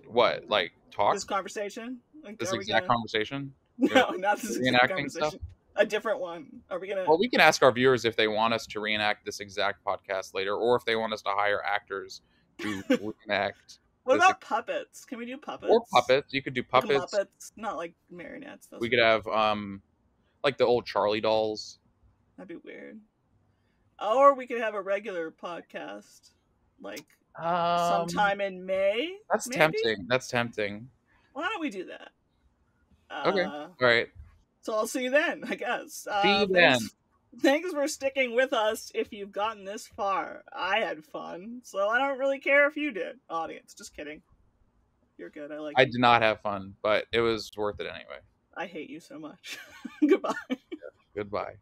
What, like talk? This conversation? Like, this exact conversation? No, not this exact reenacting conversation. Stuff? A different one. Are we gonna? Well, we can ask our viewers if they want us to reenact this exact podcast later, or if they want us to hire actors to reenact. What about puppets? Can we do puppets? Or puppets. You could do puppets. Like Muppets, not like marionettes. We could have like the old Charlie dolls. That'd be weird. Or we could have a regular podcast, like sometime in May. That's maybe? tempting. Why don't we do that? Okay. All right. So I'll see you then, I guess. See you then. Thanks for sticking with us if you've gotten this far. I had fun, so I don't really care if you did, audience. Just kidding. You're good. I did not have fun, but it was worth it anyway. I hate you so much. Goodbye. Goodbye.